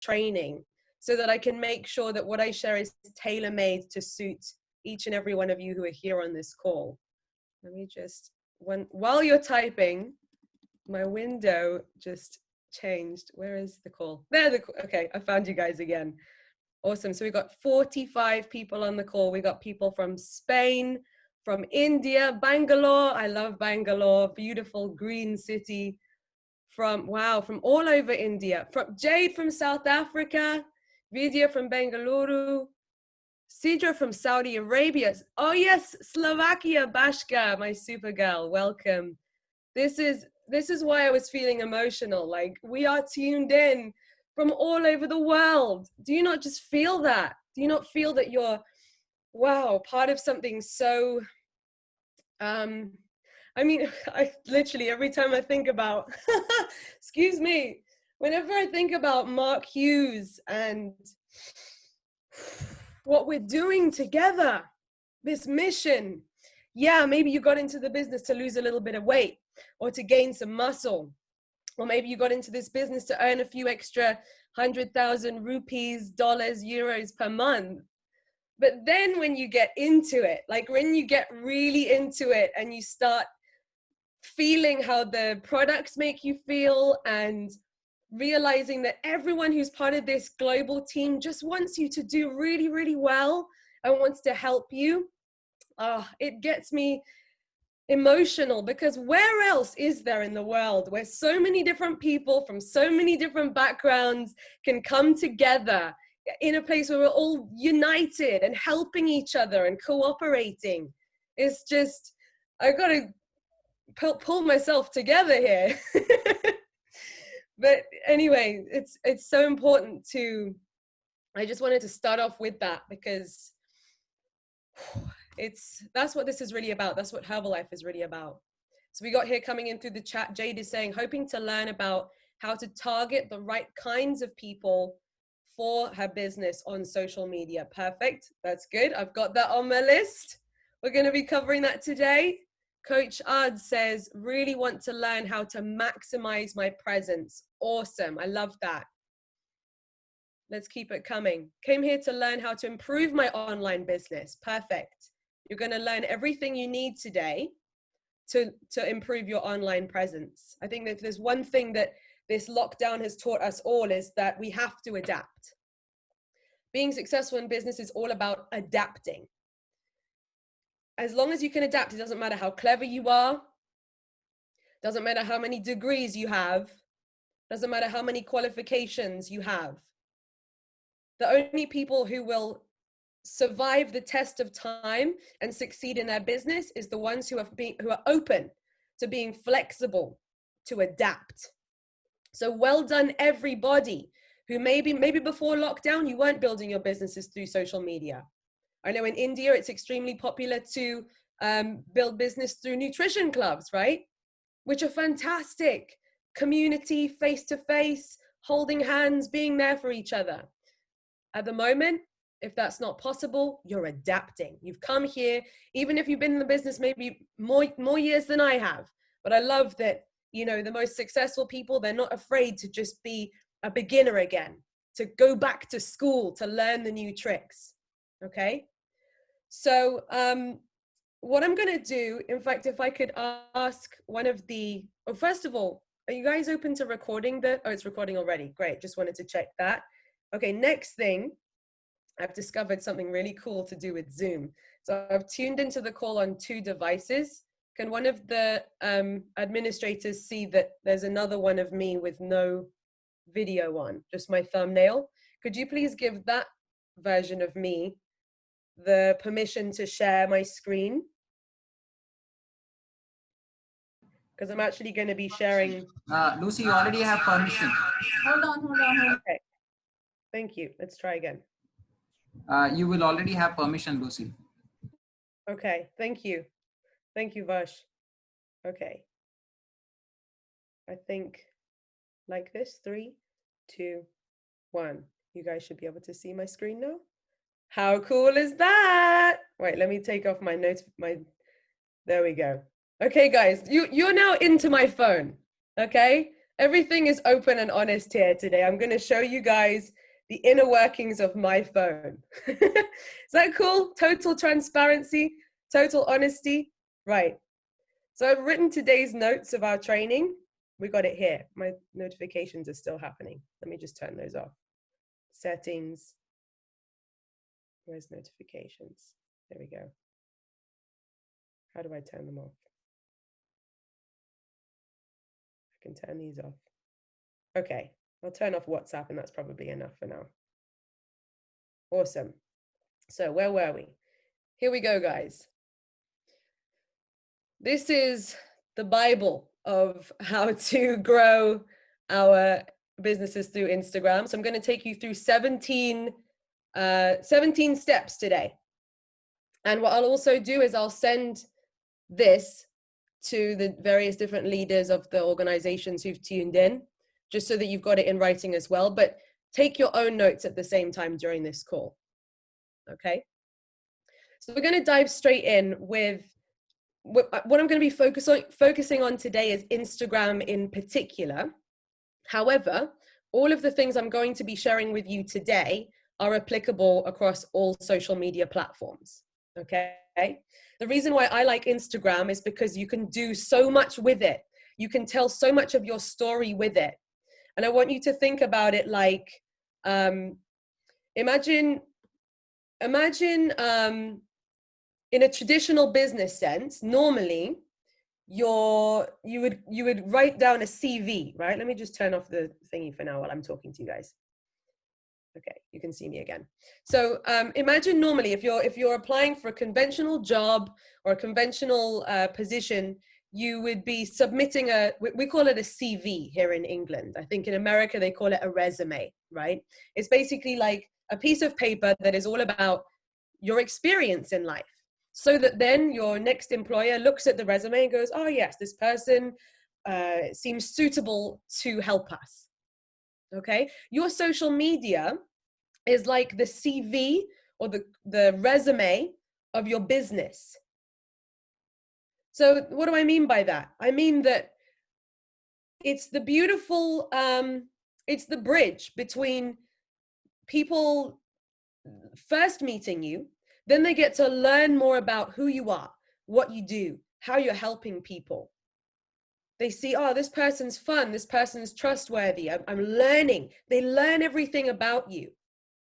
training so that I can make sure that what I share is tailor-made to suit each and every one of you who are here on this call. Let me just, while you're typing, my window just changed. Where is the call? There, okay, I found you guys again. Awesome. So we got 45 people on the call. We got people from Spain, from India, Bangalore. I love Bangalore, beautiful green city. From all over India. From Jade from South Africa, Vidya from Bengaluru, Sidra from Saudi Arabia. Oh yes, Slovakia, Bashka, my super girl, welcome. This is why I was feeling emotional. Like, we are tuned in from all over the world. Do you not just feel that? Do you not feel that you're, wow, part of something so, I mean, I literally, every time I think about, excuse me, whenever I think about Mark Hughes and what we're doing together, this mission, yeah, maybe you got into the business to lose a little bit of weight or to gain some muscle, or maybe you got into this business to earn a few extra 100,000 rupees, dollars, euros per month. But then when you get into it, like when you get really into it and you start feeling how the products make you feel and realizing that everyone who's part of this global team just wants you to do really, really well and wants to help you, it gets me emotional, because where else is there in the world where so many different people from so many different backgrounds can come together in a place where we're all united and helping each other and cooperating? It's just, I gotta pull myself together here. But anyway, it's so important to, I just wanted to start off with that, because that's what this is really about. That's what Herbalife is really about. So we got here coming in through the chat, Jade is saying, hoping to learn about how to target the right kinds of people for her business on social media. Perfect, that's good. I've got that on my list. We're gonna be covering that today. Coach Ard says, really want to learn how to maximize my presence. Awesome, I love that. Let's keep it coming. Came here to learn how to improve my online business. Perfect. You're gonna learn everything you need today to improve your online presence. I think that if there's one thing that this lockdown has taught us all, is that we have to adapt. Being successful in business is all about adapting. As long as you can adapt, it doesn't matter how clever you are, doesn't matter how many degrees you have, doesn't matter how many qualifications you have. The only people who will survive the test of time and succeed in their business is the ones who are open to being flexible, to adapt. So well done, everybody who maybe before lockdown, you weren't building your businesses through social media. I know in India, it's extremely popular to build business through nutrition clubs, right? Which are fantastic. Community, face-to-face, holding hands, being there for each other. At the moment, if that's not possible, you're adapting. You've come here, even if you've been in the business maybe more years than I have. But I love that, you know, the most successful people, they're not afraid to just be a beginner again, to go back to school, to learn the new tricks. Okay, so what I'm gonna do, in fact, if I could ask one of the, first of all, are you guys open to recording oh, it's recording already, great, just wanted to check that. Okay, next thing, I've discovered something really cool to do with Zoom. So I've tuned into the call on 2 devices. Can one of the administrators see that there's another one of me with no video on, just my thumbnail? Could you please give that version of me the permission to share my screen? Because I'm actually going to be sharing. Lucy, you already have permission. Hold on. Okay. Thank you. Let's try again. You will already have permission, Lucy. Okay. Thank you. Thank you, Vash. Okay. I think like this. 3, 2, 1. You guys should be able to see my screen now. How cool is that? Wait, let me take off my notes. There we go. Okay, guys, you're now into my phone. Okay, Everything is open and honest here today. I'm going to show you guys the inner workings of my phone. Is that cool? Total transparency, total honesty. Right. So I've written today's notes of our training. We got it here. My notifications are still happening. Let me just turn those off. Settings. Where's notifications? There we go. How do I turn them off? I can turn these off. Okay, I'll turn off WhatsApp and that's probably enough for now. Awesome. So where were we? Here we go, guys. This is the Bible of how to grow our businesses through Instagram. So I'm going to take you through 17 steps today. And what I'll also do is I'll send this to the various different leaders of the organizations who've tuned in, just so that you've got it in writing as well. But take your own notes at the same time during this call. Okay. So we're going to dive straight in with what I'm going to be focusing on today is Instagram in particular. However, all of the things I'm going to be sharing with you today are applicable across all social media platforms. Okay. The reason why I like Instagram is because you can do so much with it. You can tell so much of your story with it. And I want you to think about it like, imagine in a traditional business sense, normally you would write down a CV, right? Let me just turn off the thingy for now while I'm talking to you guys. Okay, you can see me again. So imagine normally if you're applying for a conventional job or a conventional position, you would be submitting we call it a CV here in England. I think in America they call it a resume, right? It's basically like a piece of paper that is all about your experience in life, so that then your next employer looks at the resume and goes, oh yes, this person seems suitable to help us. Okay, your social media is like the CV or the resume of your business. So what do I mean by that? I mean that it's the beautiful, it's the bridge between people first meeting you, then they get to learn more about who you are, what you do, how you're helping people. They see, oh, this person's fun, this person's trustworthy, I'm learning. They learn everything about you,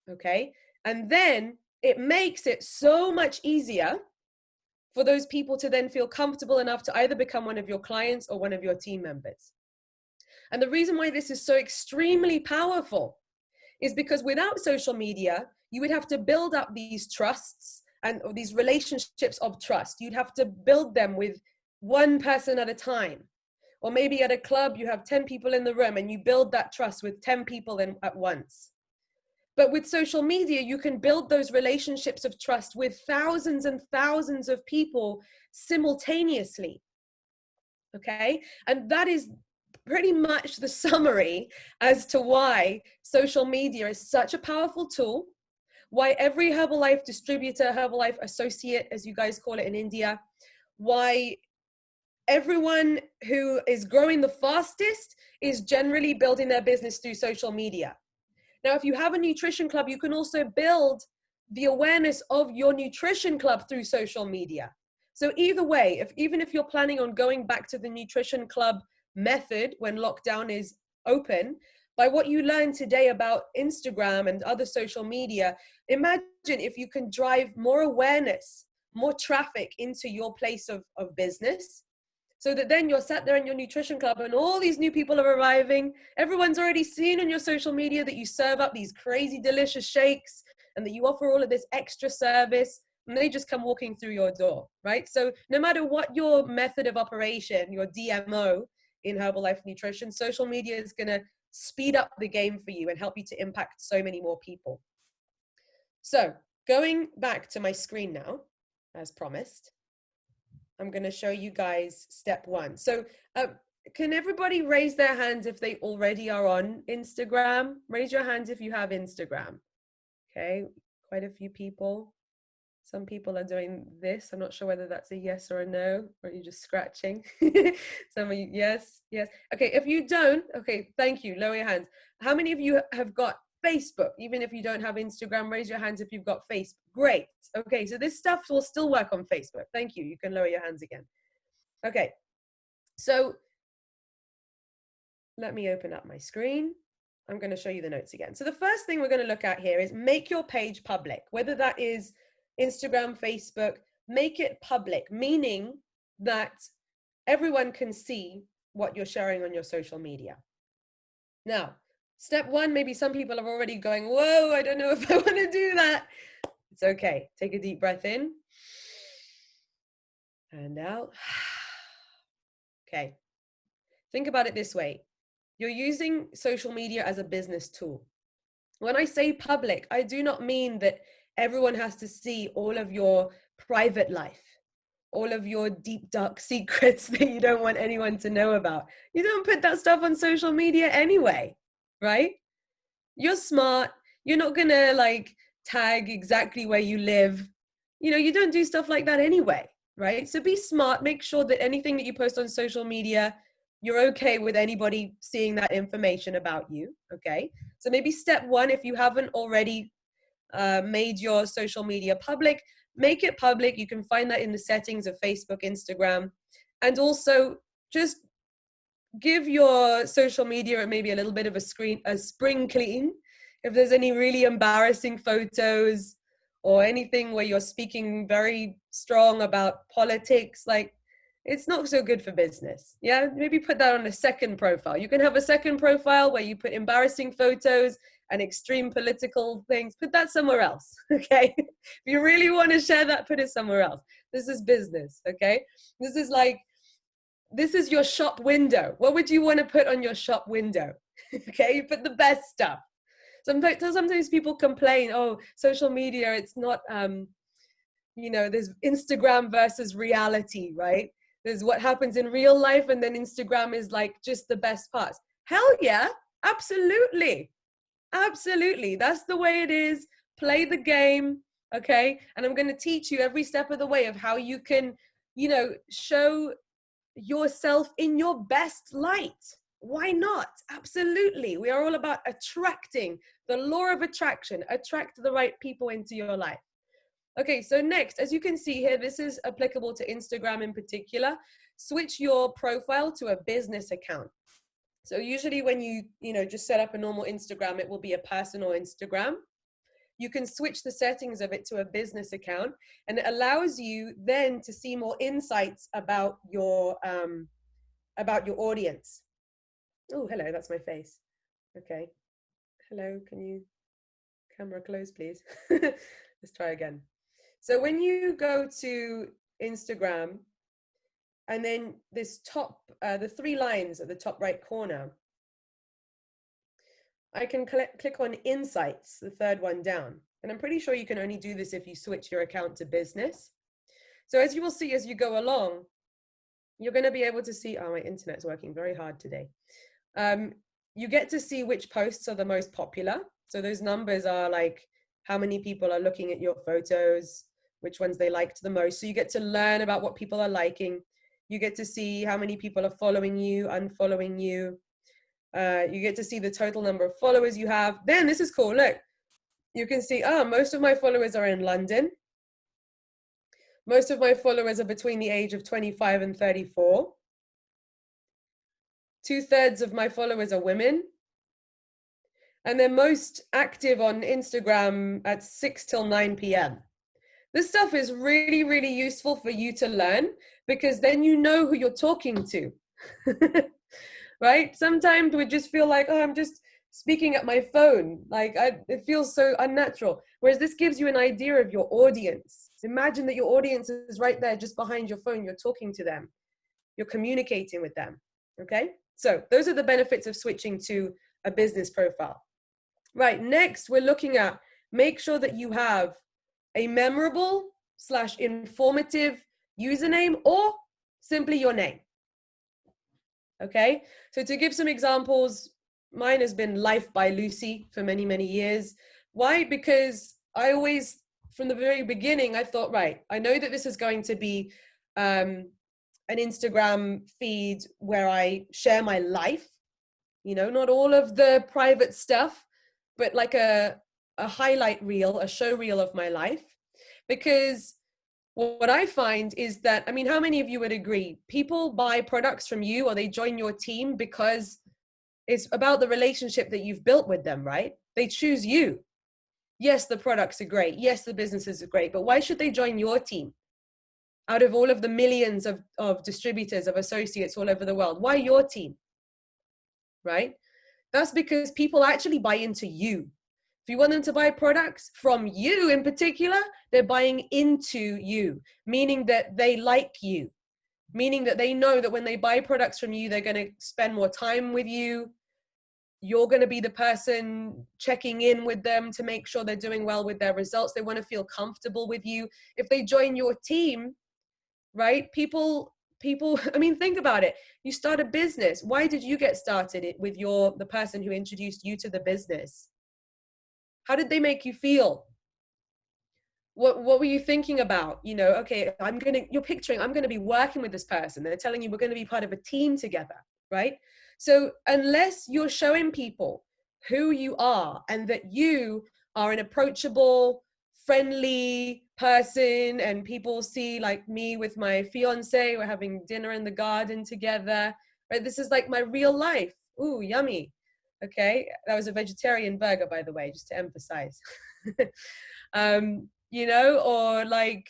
okay? And then it makes it so much easier for those people to then feel comfortable enough to either become one of your clients or one of your team members. And the reason why this is so extremely powerful is because without social media, you would have to build up these trusts and these relationships of trust. You'd have to build them with one person at a time. Or maybe at a club, you have 10 people in the room and you build that trust with 10 people at once. But with social media, you can build those relationships of trust with thousands and thousands of people simultaneously. Okay? And that is pretty much the summary as to why social media is such a powerful tool, why every Herbalife distributor, Herbalife associate, as you guys call it in India, why everyone who is growing the fastest is generally building their business through social media. Now, if you have a nutrition club, you can also build the awareness of your nutrition club through social media. So either way, even if you're planning on going back to the nutrition club method when lockdown is open, by what you learned today about Instagram and other social media, imagine if you can drive more awareness, more traffic into your place of business, so that then you're sat there in your nutrition club and all these new people are arriving. Everyone's already seen on your social media that you serve up these crazy delicious shakes and that you offer all of this extra service, and they just come walking through your door, right? So no matter what your method of operation, your DMO in Herbalife Nutrition, social media is going to speed up the game for you and help you to impact so many more people. So going back to my screen now, as promised, I'm going to show you guys step one. So can everybody raise their hands if they already are on Instagram? Raise your hands if you have Instagram. Okay, quite a few people. Some people are doing this. I'm not sure whether that's a yes or a no, or you're just scratching. Some of you, yes, yes. Okay, if you don't, okay, thank you. Lower your hands. How many of you have got Facebook? Even if you don't have Instagram, raise your hands if you've got Facebook. Great. Okay, so this stuff will still work on Facebook. Thank you. You can lower your hands again. Okay, so let me open up my screen. I'm going to show you the notes again. So the first thing we're going to look at here is make your page public, whether that is Instagram, Facebook, make it public, meaning that everyone can see what you're sharing on your social media. Now, step one, maybe some people are already going, whoa, I don't know if I want to do that. It's okay. Take a deep breath in and out. Okay. Think about it this way. You're using social media as a business tool. When I say public, I do not mean that everyone has to see all of your private life, all of your deep, dark secrets that you don't want anyone to know about. You don't put that stuff on social media anyway, right? You're smart. You're not going to like tag exactly where you live. You know, you don't do stuff like that anyway, right? So be smart. Make sure that anything that you post on social media, you're okay with anybody seeing that information about you, okay? So maybe step one, if you haven't already made your social media public, make it public. You can find that in the settings of Facebook, Instagram, and also just give your social media maybe a little bit of a spring clean. If there's any really embarrassing photos or anything where you're speaking very strong about politics, like it's not so good for business. Yeah, maybe put that on a second profile. You can have a second profile where you put embarrassing photos and extreme political things. Put that somewhere else, okay? If you really want to share that, put it somewhere else. This is business, okay? This is your shop window. What would you want to put on your shop window? Okay, you put the best stuff. Sometimes people complain, oh, social media, it's not, you know, there's Instagram versus reality, right? There's what happens in real life, and then Instagram is like just the best parts. Hell yeah, absolutely. Absolutely. That's the way it is. Play the game, okay? And I'm going to teach you every step of the way of how you can, you know, show yourself in your best light. Why not? Absolutely. We are all about attracting, the law of attraction. Attract the right people into your life. Okay, so next, as you can see here, this is applicable to Instagram in particular. Switch your profile to a business account. So usually when you just set up a normal Instagram, it will be a personal Instagram. You can switch the settings of it to a business account, and it allows you then to see more insights about your audience. Oh, hello, that's my face. Okay. Hello, can you camera close, please? Let's try again. So when you go to Instagram, and then this top, the three lines at the top right corner, I can click on Insights, the third one down. And I'm pretty sure you can only do this if you switch your account to business. So as you will see, as you go along, you're going to be able to see, oh, my internet's working very hard today. You get to see which posts are the most popular. So those numbers are like how many people are looking at your photos, which ones they liked the most. So you get to learn about what people are liking. You get to see how many people are following you, unfollowing you. You get to see the total number of followers you have. Then this is cool. Look, you can see, most of my followers are in London. Most of my followers are between the age of 25 and 34. 2/3 of my followers are women. And they're most active on Instagram at 6 till 9 p.m. This stuff is really, really useful for you to learn, because then you know who you're talking to. Right? Sometimes we just feel like, oh, I'm just speaking at my phone. Like it feels so unnatural. Whereas this gives you an idea of your audience. Imagine that your audience is right there just behind your phone. You're talking to them. You're communicating with them. Okay? So those are the benefits of switching to a business profile. Right, next we're looking at, make sure that you have a memorable / informative username, or simply your name. Okay, so to give some examples, mine has been Life by Lucy for many, many years. Why? Because I always from the very beginning, I thought, right, I know that this is going to be an Instagram feed where I share my life, not all of the private stuff, but like a highlight reel, a show reel of my life. Because what I find is that, I mean, how many of you would agree? People buy products from you or they join your team because it's about the relationship that you've built with them, right? They choose you. Yes, the products are great. Yes, the businesses are great. But why should they join your team? Out of all of the millions of distributors, of associates all over the world, why your team? Right? That's because people actually buy into you. If you want them to buy products from you in particular, they're buying into you, meaning that they like you, meaning that they know that when they buy products from you, they're going to spend more time with you. You're going to be the person checking in with them to make sure they're doing well with their results. They want to feel comfortable with you. If they join your team, right? People, I mean, think about it. You start a business. Why did you get started with the person who introduced you to the business? How did they make you feel? What were you thinking about? Okay, you're picturing, I'm going to be working with this person. They're telling you we're going to be part of a team together, right? So unless you're showing people who you are and that you are an approachable, friendly person, and people see like me with my fiance, we're having dinner in the garden together, right? This is like my real life. Ooh, yummy. Okay, that was a vegetarian burger, by the way, just to emphasize. Or like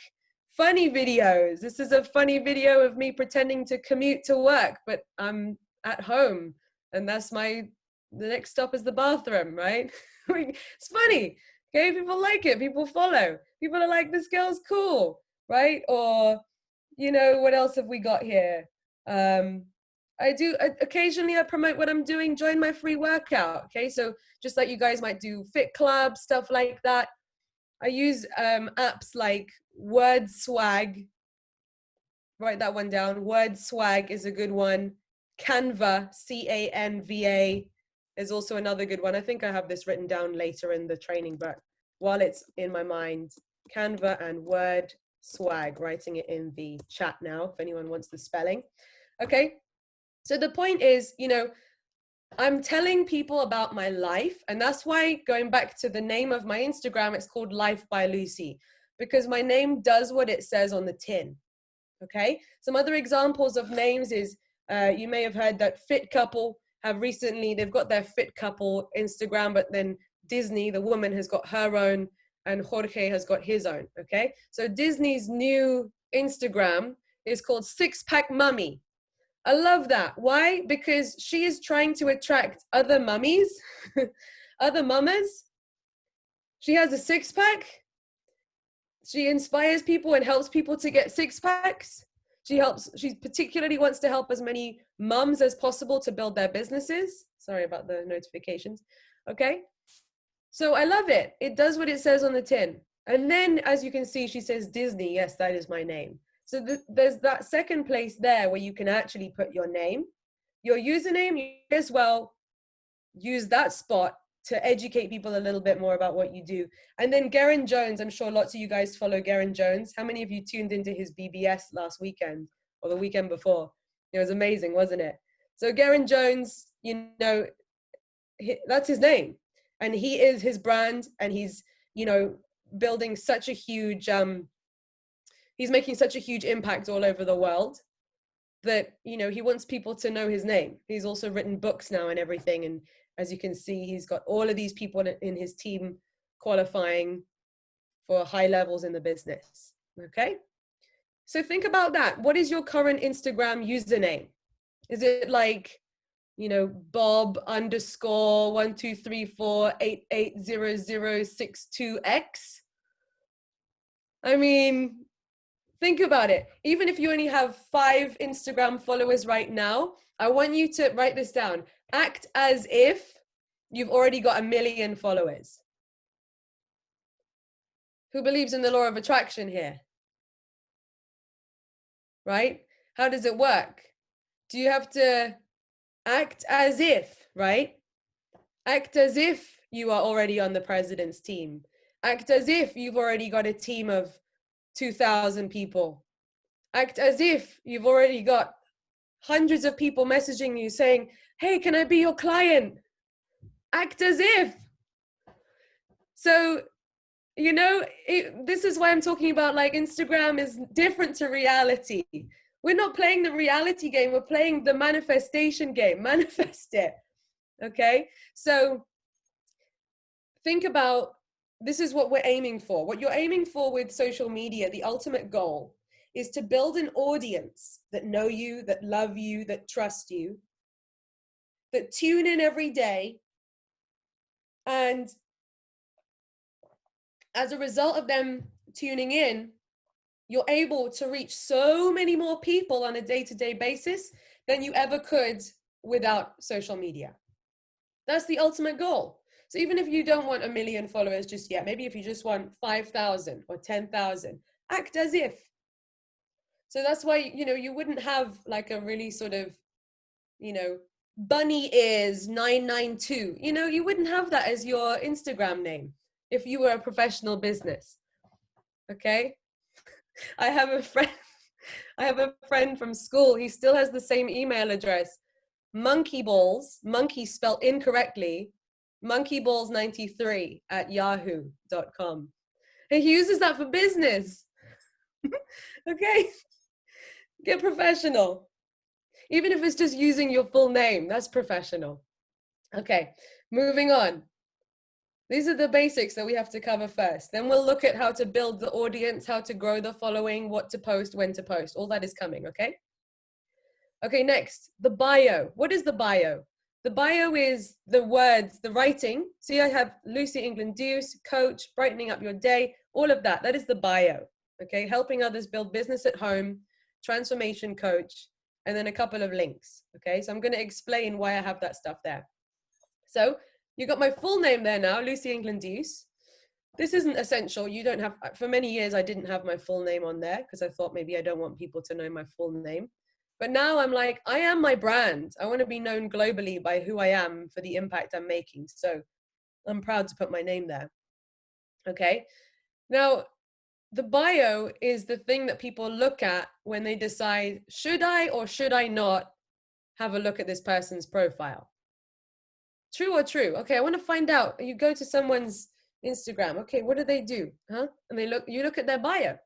funny videos. This is a funny video of me pretending to commute to work, but I'm at home, and the next stop is the bathroom, right? It's funny. Okay, people like it, people follow, people are like, this girl's cool, right? Or what else have we got here? Occasionally I promote what I'm doing. Join my free workout. Okay, so just like you guys might do fit club, stuff like that. I use apps like Word Swag. Write that one down. Word Swag is a good one. Canva, Canva, is also another good one. I think I have this written down later in the training, but while it's in my mind, Canva and Word Swag, writing it in the chat now if anyone wants the spelling. Okay, so the point is, I'm telling people about my life, and that's why, going back to the name of my Instagram, it's called Life by Lucy, because my name does what it says on the tin. Okay, some other examples of names is, you may have heard that Fit Couple they've got their Fit Couple Instagram, but then Disney, the woman, has got her own, and Jorge has got his own. Okay, so Disney's new Instagram is called Six Pack Mummy. I love that. Why? Because she is trying to attract other mummies, other mamas. She has a six pack. She inspires people and helps people to get six packs. She particularly wants to help as many mums as possible to build their businesses. Sorry about the notifications. Okay. So I love it. It does what it says on the tin. And then, as you can see, she says Disney. Yes, that is my name. So there's that second place there where you can actually put your name, your username. You as well use that spot to educate people a little bit more about what you do. And then Garen Jones, I'm sure lots of you guys follow Garen Jones. How many of you tuned into his BBS last weekend or the weekend before? It was amazing, wasn't it? So Garen Jones, that's his name. And he is his brand, and he's, building such a huge, he's making such a huge impact all over the world that, he wants people to know his name. He's also written books now and everything. And as you can see, he's got all of these people in his team qualifying for high levels in the business. Okay. So think about that. What is your current Instagram username? Is it like, Bob _ 1234880062X? I mean, think about it. Even if you only have 5 Instagram followers right now, I want you to write this down. Act as if you've already got 1 million followers. Who believes in the law of attraction here? Right? How does it work? Do you have to act as if, right? Act as if you are already on the president's team. Act as if you've already got a team of 2,000 people. Act as if you've already got hundreds of people messaging you saying, hey, can I be your client? Act as if. So, you know, this is why I'm talking about, like, Instagram is different to reality. We're not playing the reality game. We're playing the manifestation game. Manifest it. Okay. So think about, this is what we're aiming for. What you're aiming for with social media, the ultimate goal is to build an audience that know you, that love you, that trust you, that tune in every day. And as a result of them tuning in, you're able to reach so many more people on a day-to-day basis than you ever could without social media. That's the ultimate goal. So even if you don't want 1 million followers just yet, maybe if you just want 5,000 or 10,000, act as if. So that's why, you know, you wouldn't have like a really sort of, you know, bunny ears 992. You know, you wouldn't have that as your Instagram name if you were a professional business. Okay? I have a friend from school. He still has the same email address. Monkeyballs, monkey spelled incorrectly, monkeyballs93@yahoo.com. And he uses that for business. Okay, get professional. Even if it's just using your full name, that's professional. Okay, moving on. These are the basics that we have to cover first. Then we'll look at how to build the audience, how to grow the following, what to post, when to post. All that is coming, okay? Okay, next, the bio. What is the bio? The bio is the words, the writing. See, I have Lucy England Deuce, coach, brightening up your day, all of that. That is the bio, okay? Helping others build business at home, transformation coach, and then a couple of links, okay? So I'm gonna explain why I have that stuff there. So you got my full name there now, Lucy England Deuce. This isn't essential. You don't have, for many years, I didn't have my full name on there because I thought maybe I don't want people to know my full name. But now I'm like, I am my brand. I want to be known globally by who I am for the impact I'm making. So I'm proud to put my name there. Okay. Now, the bio is the thing that people look at when they decide, should I or should I not have a look at this person's profile? True or true? Okay, I want to find out. You go to someone's Instagram. Okay, what do they do? Huh? And you look at their bio.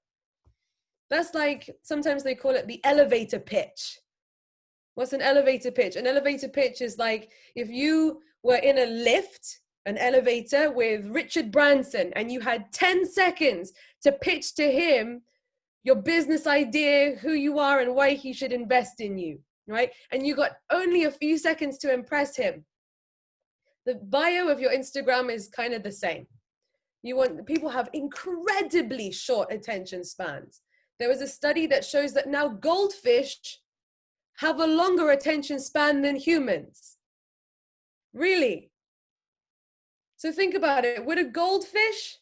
That's like, sometimes they call it the elevator pitch. What's an elevator pitch? An elevator pitch is like if you were in a lift, an elevator with Richard Branson, and you had 10 seconds to pitch to him your business idea, who you are, and why he should invest in you, right? And you got only a few seconds to impress him. The bio of your Instagram is kind of the same. People have incredibly short attention spans. There was a study that shows that now goldfish have a longer attention span than humans. Really? So think about it. Would a goldfish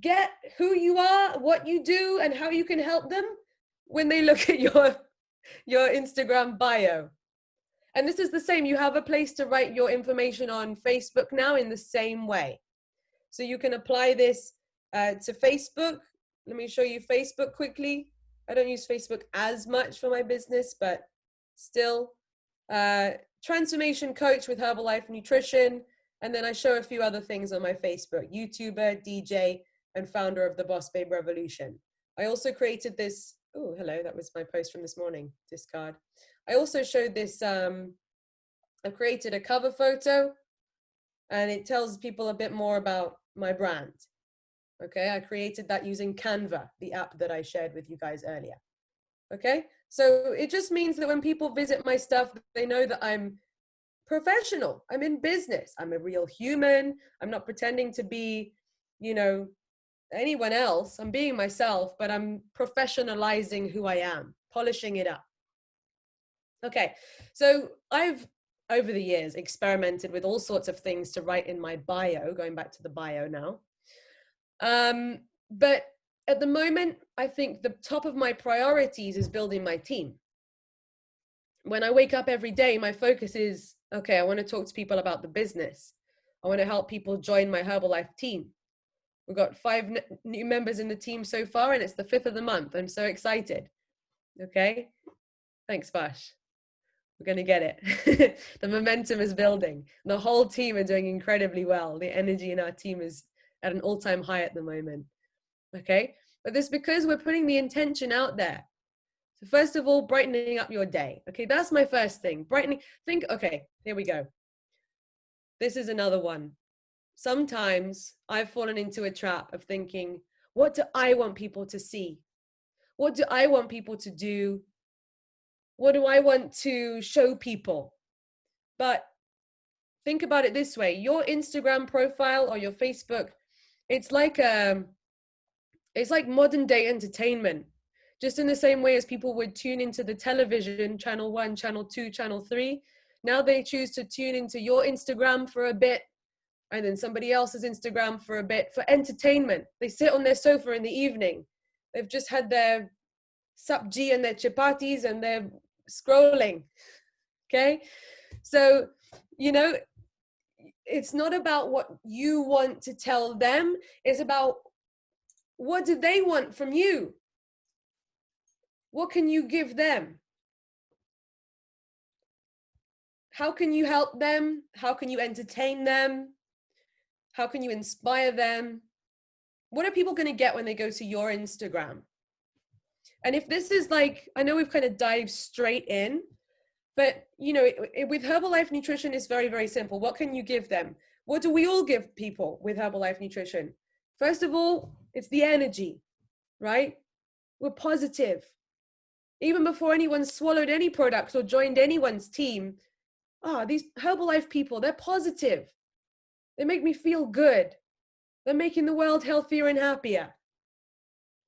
get who you are, what you do, and how you can help them when they look at your Instagram bio? And this is the same. You have a place to write your information on Facebook now in the same way. So you can apply this to Facebook. Let me show you Facebook quickly. I don't use Facebook as much for my business, but still. Transformation coach with Herbalife Nutrition. And then I show a few other things on my Facebook. YouTuber, DJ, and founder of the Boss Babe Revolution. I also created this. Oh, hello. That was my post from this morning. Discard. I also showed this. I've created a cover photo, and it tells people a bit more about my brand. Okay, I created that using Canva, the app that I shared with you guys earlier. Okay, so it just means that when people visit my stuff, they know that I'm professional. I'm in business. I'm a real human. I'm not pretending to be, you know, anyone else. I'm being myself, but I'm professionalizing who I am, polishing it up. Okay, so I've, over the years, experimented with all sorts of things to write in my bio, going back to the bio now. But at the moment, I think the top of my priorities is building my team. When I wake up every day, my focus is, okay, I want to talk to people about the business. I want to help people join my Herbalife team. We've got 5 new members in the team so far, and it's the 5th of the month. I'm so excited. Okay. Thanks, Vash. We're going to get it. The momentum is building. The whole team are doing incredibly well. The energy in our team is at an all-time high at the moment. Okay. But this because we're putting the intention out there. So first of all, brightening up your day. Okay. That's my first thing. Brightening. Think, okay, here we go. This is another one. Sometimes I've fallen into a trap of thinking, what do I want people to see? What do I want people to do? What do I want to show people? But think about it this way. Your Instagram profile or your Facebook, it's like modern day entertainment. Just in the same way as people would tune into the television, channel 1, channel 2, channel 3. Now they choose to tune into your Instagram for a bit, and then somebody else's Instagram for a bit for entertainment. They sit on their sofa in the evening. They've just had their sabji and their chapatis and they're scrolling. Okay. So, you know, it's not about what you want to tell them. It's about what do they want from you? What can you give them? How can you help them? How can you entertain them? How can you inspire them? What are people going to get when they go to your Instagram? And if this is like, I know we've kind of dived straight in, but you know, with Herbalife Nutrition, it's very, very simple. What can you give them? What do we all give people with Herbalife Nutrition? First of all, it's the energy, right? We're positive. Even before anyone swallowed any products or joined anyone's team, these Herbalife people, they're positive. They make me feel good. They're making the world healthier and happier,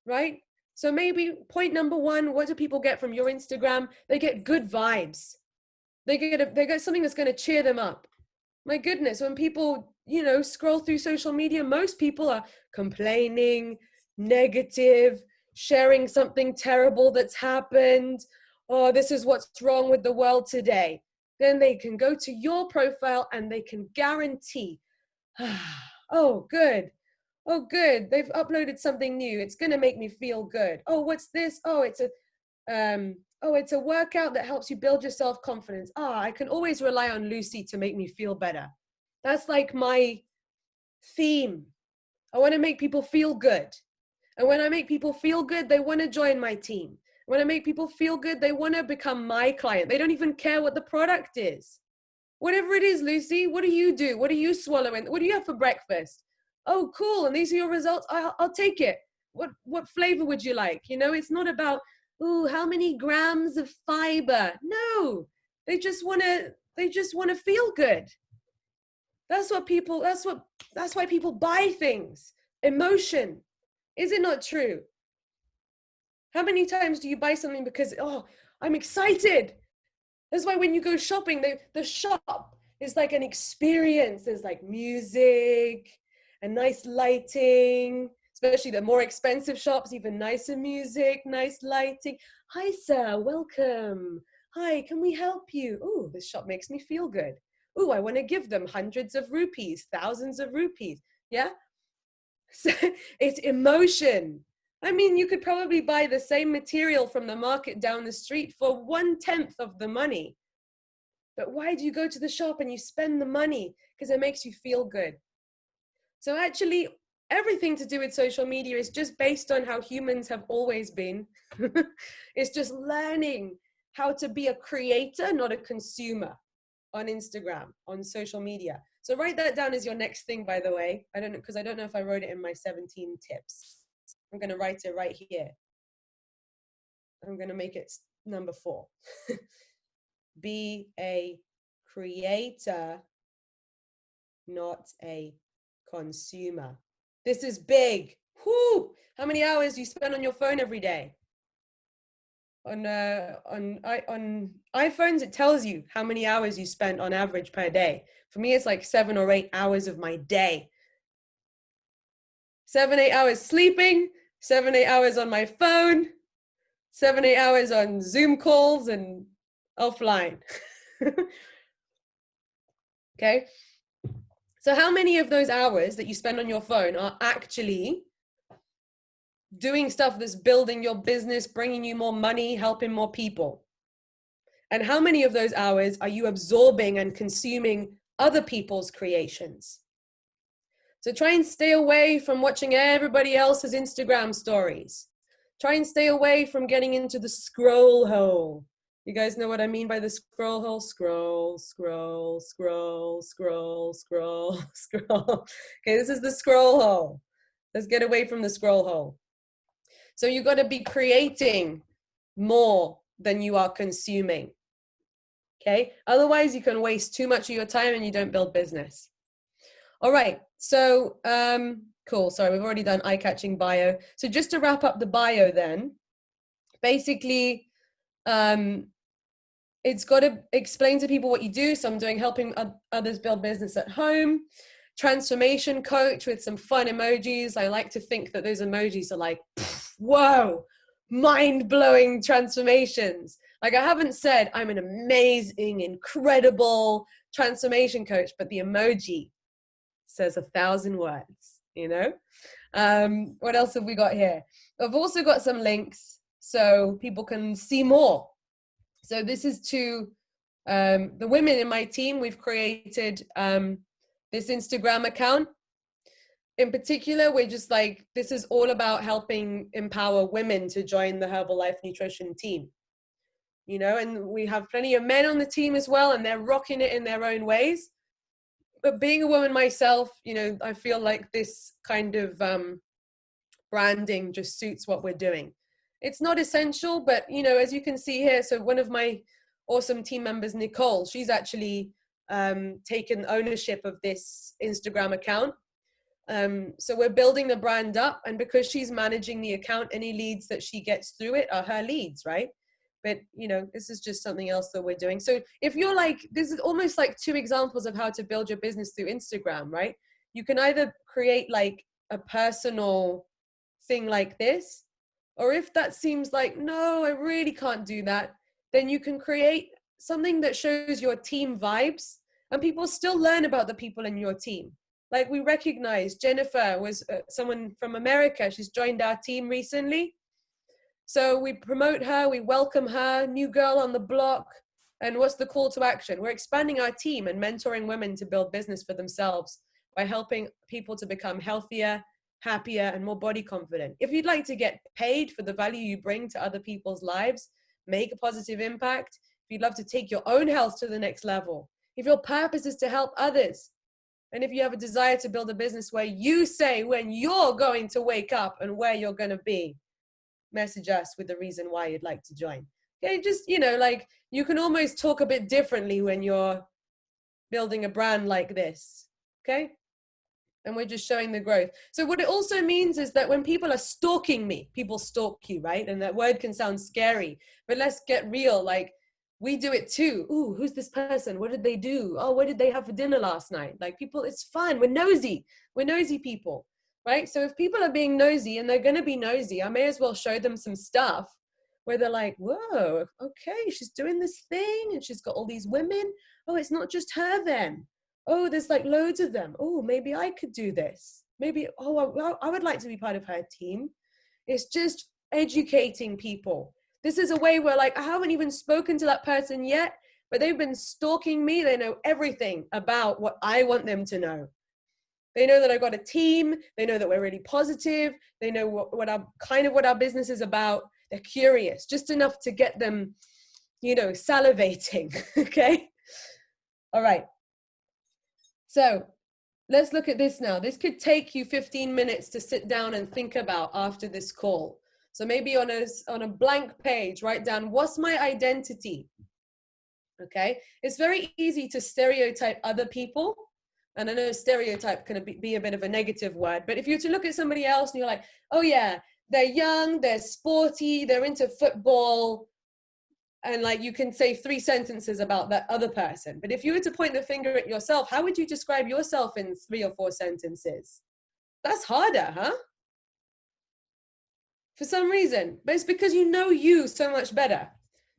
right? So maybe point number 1, what do people get from your Instagram? They get good vibes. They get something that's going to cheer them up. My goodness, when people, you know, scroll through social media, most people are complaining, negative, sharing something terrible that's happened. Oh, this is what's wrong with the world today. Then they can go to your profile and they can guarantee, oh, good. Oh, good. They've uploaded something new. It's going to make me feel good. Oh, what's this? Oh, it's a workout that helps you build your self-confidence. I can always rely on Lucy to make me feel better. That's like my theme. I want to make people feel good. And when I make people feel good, they want to join my team. When I make people feel good, they want to become my client. They don't even care what the product is. Whatever it is, Lucy, what do you do? What are you swallowing? What do you have for breakfast? Oh, cool. And these are your results. I'll take it. What flavor would you like? You know, it's not about, ooh, how many grams of fiber? No, they just want to feel good. That's why people buy things. Emotion. Is it not true? How many times do you buy something because, I'm excited? That's why when you go shopping, the shop is like an experience. There's like music and nice lighting, especially the more expensive shops, even nicer music, nice lighting. Hi, sir, welcome. Hi, can we help you? Oh, this shop makes me feel good. Oh, I want to give them hundreds of rupees, thousands of rupees. Yeah. So it's emotion. I mean, you could probably buy the same material from the market down the street for 1/10 of the money. But why do you go to the shop and you spend the money? Because it makes you feel good. So actually, everything to do with social media is just based on how humans have always been. It's just learning how to be a creator, not a consumer on Instagram, on social media. So write that down as your next thing, by the way. I don't know, because I don't know if I wrote it in my 17 tips. I'm going to write it right here. I'm going to make it number 4. Be a creator, not a consumer. This is big. Whoo! How many hours do you spend on your phone every day? On iPhones, it tells you how many hours you spent on average per day. For me, it's like 7 or 8 hours of my day. 7, 8 hours sleeping, 7, 8 hours on my phone, 7, 8 hours on Zoom calls and offline. Okay. So how many of those hours that you spend on your phone are actually doing stuff that's building your business, bringing you more money, helping more people? And how many of those hours are you absorbing and consuming other people's creations? So try and stay away from watching everybody else's Instagram stories. Try and stay away from getting into the scroll hole. You guys know what I mean by the scroll hole? Scroll, scroll, scroll, scroll, scroll, scroll. Okay, this is the scroll hole. Let's get away from the scroll hole. So you got to be creating more than you are consuming. Okay, otherwise you can waste too much of your time and you don't build business. All right, so cool. Sorry, we've already done eye-catching bio. So just to wrap up the bio then, basically, it's got to explain to people what you do. So I'm doing helping others build business at home. Transformation coach with some fun emojis. I like to think that those emojis are like, whoa, mind-blowing transformations. Like I haven't said I'm an amazing, incredible transformation coach, but the emoji says 1,000 words, you know? What else have we got here? I've also got some links so people can see more. So this is to the women in my team. We've created this Instagram account. In particular, we're just like, this is all about helping empower women to join the Herbalife nutrition team. You know, and we have plenty of men on the team as well, and they're rocking it in their own ways. But being a woman myself, you know, I feel like this kind of branding just suits what we're doing. It's not essential, but, you know, as you can see here, so one of my awesome team members, Nicole, she's actually taken ownership of this Instagram account. So we're building the brand up, and because she's managing the account, any leads that she gets through it are her leads, right? But, you know, this is just something else that we're doing. So if you're like, this is almost like 2 examples of how to build your business through Instagram, right? You can either create like a personal thing like this, or if that seems like, no, I really can't do that, then you can create something that shows your team vibes, and people still learn about the people in your team. Like we recognize Jennifer was someone from America. She's joined our team recently. So we promote her, we welcome her, new girl on the block. And what's the call to action? We're expanding our team and mentoring women to build business for themselves by helping people to become healthier, happier, and more body confident. If you'd like to get paid for the value you bring to other people's lives, make a positive impact, if you'd love to take your own health to the next level, if your purpose is to help others, and if you have a desire to build a business where you say when you're going to wake up and where you're going to be, message us with the reason why you'd like to join. Okay, just, you know, like you can almost talk a bit differently when you're building a brand like this. Okay, and we're just showing the growth. So what it also means is that when people are stalking me, people stalk you, right? And that word can sound scary, but let's get real. Like we do it too. Ooh, who's this person? What did they do? Oh, what did they have for dinner last night? Like people, it's fun. We're nosy people. Right? So if people are being nosy, and they're going to be nosy, I may as well show them some stuff where they're like, whoa, okay, she's doing this thing and she's got all these women. Oh, it's not just her then. Oh, there's like loads of them. Oh, maybe I could do this. Maybe, oh, I would like to be part of her team. It's just educating people. This is a way where like, I haven't even spoken to that person yet, but they've been stalking me. They know everything about what I want them to know. They know that I've got a team. They know that we're really positive. They know what our business is about. They're curious, just enough to get them, you know, salivating. Okay. All right. So let's look at this now. This could take you 15 minutes to sit down and think about after this call. So maybe on a blank page, write down, what's my identity? Okay. It's very easy to stereotype other people. And I know stereotype can be a bit of a negative word, but if you were to look at somebody else and you're like, oh yeah, they're young, they're sporty, they're into football, and like you can say 3 sentences about that other person. But if you were to point the finger at yourself, how would you describe yourself in 3 or 4 sentences? That's harder, huh? For some reason, but it's because you know you so much better.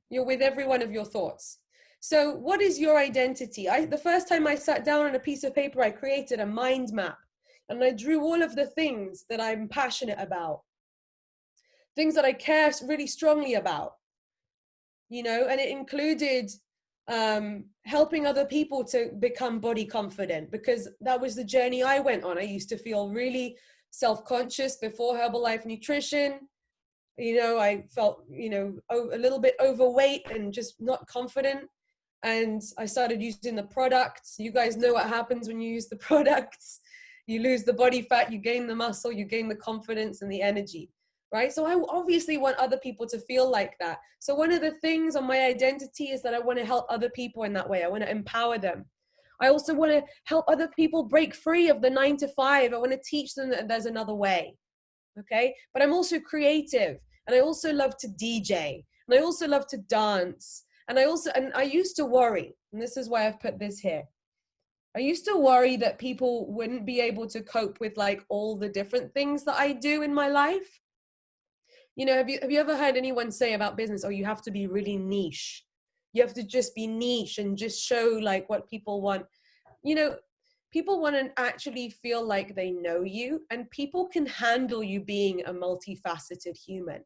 You're with every one of your thoughts. So what is your identity? The first time I sat down on a piece of paper, I created a mind map and I drew all of the things that I'm passionate about, things that I care really strongly about, you know, and it included helping other people to become body confident, because that was the journey I went on. I used to feel really self-conscious before Herbalife Nutrition. You know, I felt, you know, a little bit overweight and just not confident. And I started using the products. You guys know what happens when you use the products. You lose the body fat, you gain the muscle, you gain the confidence and the energy, right? So I obviously want other people to feel like that. So one of the things on my identity is that I want to help other people in that way. I want to empower them. I also want to help other people break free of the 9 to 5. I want to teach them that there's another way. Okay. But I'm also creative, and I also love to DJ, and I also love to dance. And I used to worry, and this is why I've put this here. I used to worry that people wouldn't be able to cope with like all the different things that I do in my life. You know, have you ever heard anyone say about business, oh, you have to be really niche. You have to just be niche and just show like what people want. You know, people want to actually feel like they know you, and people can handle you being a multifaceted human.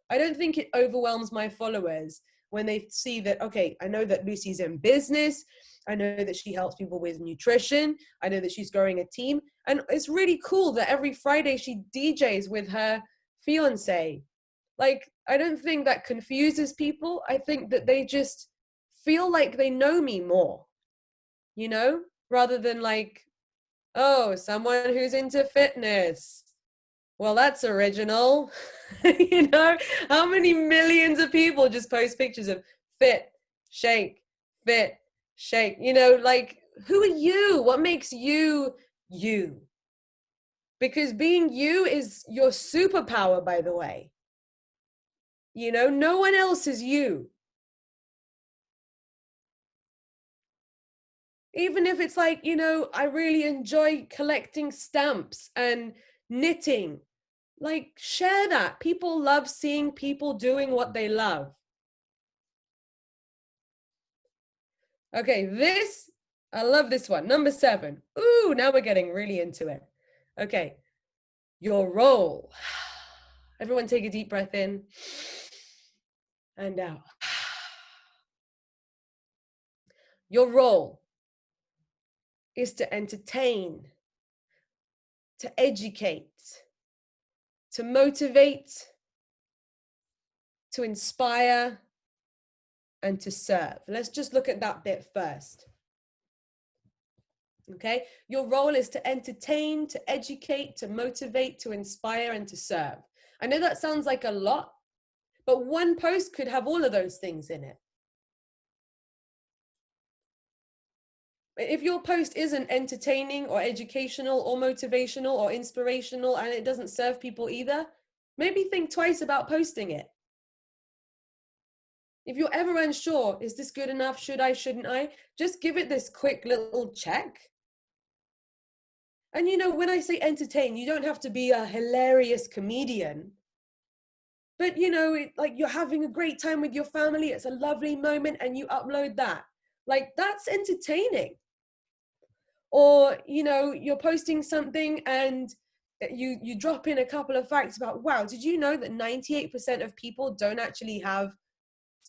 I don't think it overwhelms my followers when they see that, okay, I know that Lucy's in business. I know that she helps people with nutrition. I know that she's growing a team. And it's really cool that every Friday she DJs with her fiance. Like, I don't think that confuses people. I think that they just feel like they know me more, you know, rather than like, oh, someone who's into fitness. Well, that's original. You know, how many millions of people just post pictures of fit, shake, fit, shake? You know, like, who are you? What makes you you? Because being you is your superpower, by the way. You know, no one else is you. Even if it's like, you know, I really enjoy collecting stamps and knitting. Like, share that. People love seeing people doing what they love. Okay, I love this one. Number 7. Ooh, now we're getting really into it. Okay, your role. Everyone take a deep breath in and out. Your role is to entertain, to educate, to motivate, to inspire, and to serve. Let's just look at that bit first. Okay, your role is to entertain, to educate, to motivate, to inspire, and to serve. I know that sounds like a lot, but one post could have all of those things in it. If your post isn't entertaining or educational or motivational or inspirational, and it doesn't serve people either, maybe think twice about posting it. If you're ever unsure, is this good enough? Should I, shouldn't I? Just give it this quick little check. And you know, when I say entertain, you don't have to be a hilarious comedian. But you know, like you're having a great time with your family, it's a lovely moment, and you upload that. Like, that's entertaining. Or, you know, you're posting something and you drop in a couple of facts about, wow, did you know that 98% of people don't actually have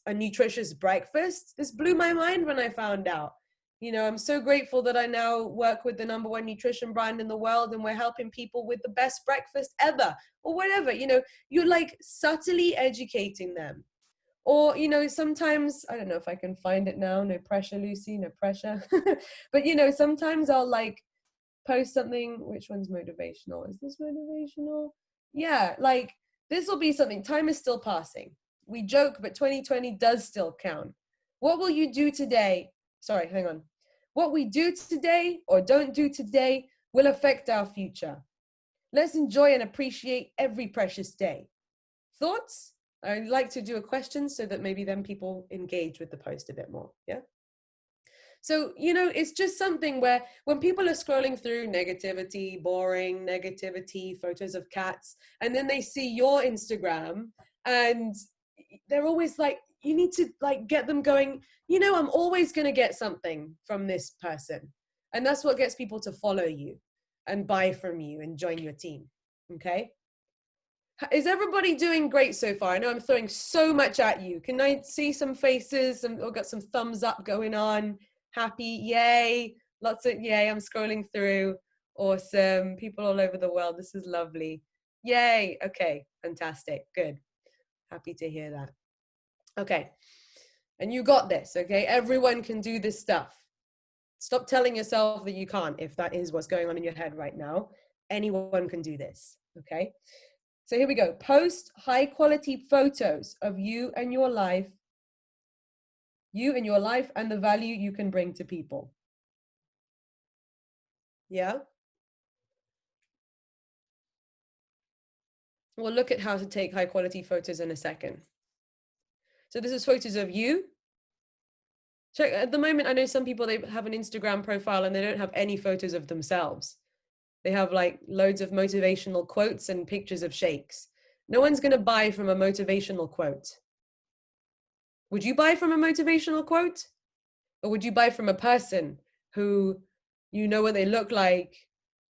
a nutritious breakfast? This blew my mind when I found out. You know, I'm so grateful that I now work with the #1 nutrition brand in the world, and we're helping people with the best breakfast ever, or whatever. You know, you're like subtly educating them. Or, you know, sometimes, I don't know if I can find it now, no pressure, Lucy, no pressure. But, you know, sometimes I'll like post something, which one's motivational? Is this motivational? Yeah, like this will be something, time is still passing. We joke, but 2020 does still count. What will you do today? Sorry, hang on. What we do today or don't do today will affect our future. Let's enjoy and appreciate every precious day. Thoughts? I'd like to do a question so that maybe then people engage with the post a bit more. Yeah. So, you know, it's just something where when people are scrolling through negativity, boring negativity, photos of cats, and then they see your Instagram and they're always like, you need to like get them going, you know, I'm always going to get something from this person. And that's what gets people to follow you and buy from you and join your team. Okay. Is everybody doing great so far? I know I'm throwing so much at you. Can I see some faces? I've got some thumbs up going on. Happy, yay. Lots of yay. I'm scrolling through. Awesome. People all over the world. This is lovely. Yay. Okay. Fantastic. Good. Happy to hear that. Okay. And you got this. Okay. Everyone can do this stuff. Stop telling yourself that you can't, if that is what's going on in your head right now. Anyone can do this. Okay. So here we go. Post high quality photos of you and your life and the value you can bring to people. Yeah. We'll look at how to take high quality photos in a second. So this is photos of you. Check at the moment. I know some people, they have an Instagram profile and they don't have any photos of themselves. They have like loads of motivational quotes and pictures of shakes. No one's going to buy from a motivational quote. Would you buy from a motivational quote? Or would you buy from a person who you know what they look like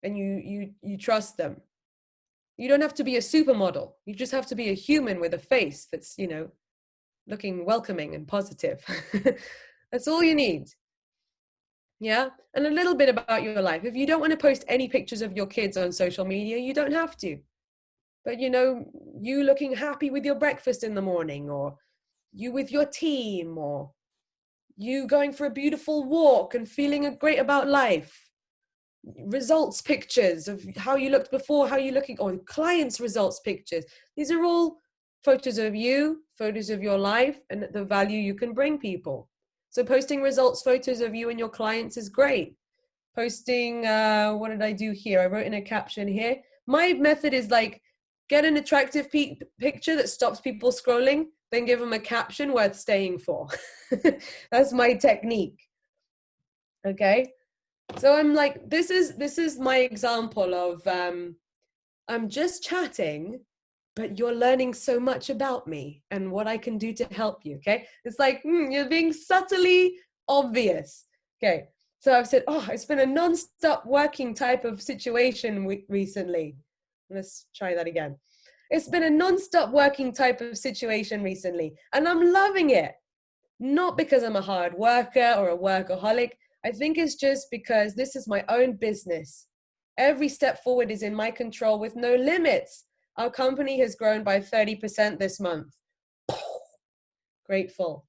and you trust them? You don't have to be a supermodel. You just have to be a human with a face that's, you know, looking welcoming and positive. That's all you need. Yeah. And a little bit about your life. If you don't want to post any pictures of your kids on social media, you don't have to. But, you know, you looking happy with your breakfast in the morning, or you with your team, or you going for a beautiful walk and feeling great about life. Results pictures of how you looked before, how you're looking, or clients' results pictures. These are all photos of you, photos of your life, and the value you can bring people. So posting results photos of you and your clients is great. Posting, what did I do here? I wrote in a caption here. My method is like, get an attractive picture that stops people scrolling, then give them a caption worth staying for. That's my technique. Okay. So I'm like, this is my example of, I'm just chatting, but you're learning so much about me and what I can do to help you. Okay. It's like, you're being subtly obvious. Okay. So I've said, oh, it's been a non-stop working type of situation recently. Let's try that again. It's been a non-stop working type of situation recently, and I'm loving it. Not because I'm a hard worker or a workaholic. I think it's just because this is my own business. Every step forward is in my control with no limits. Our company has grown by 30% this month. Grateful.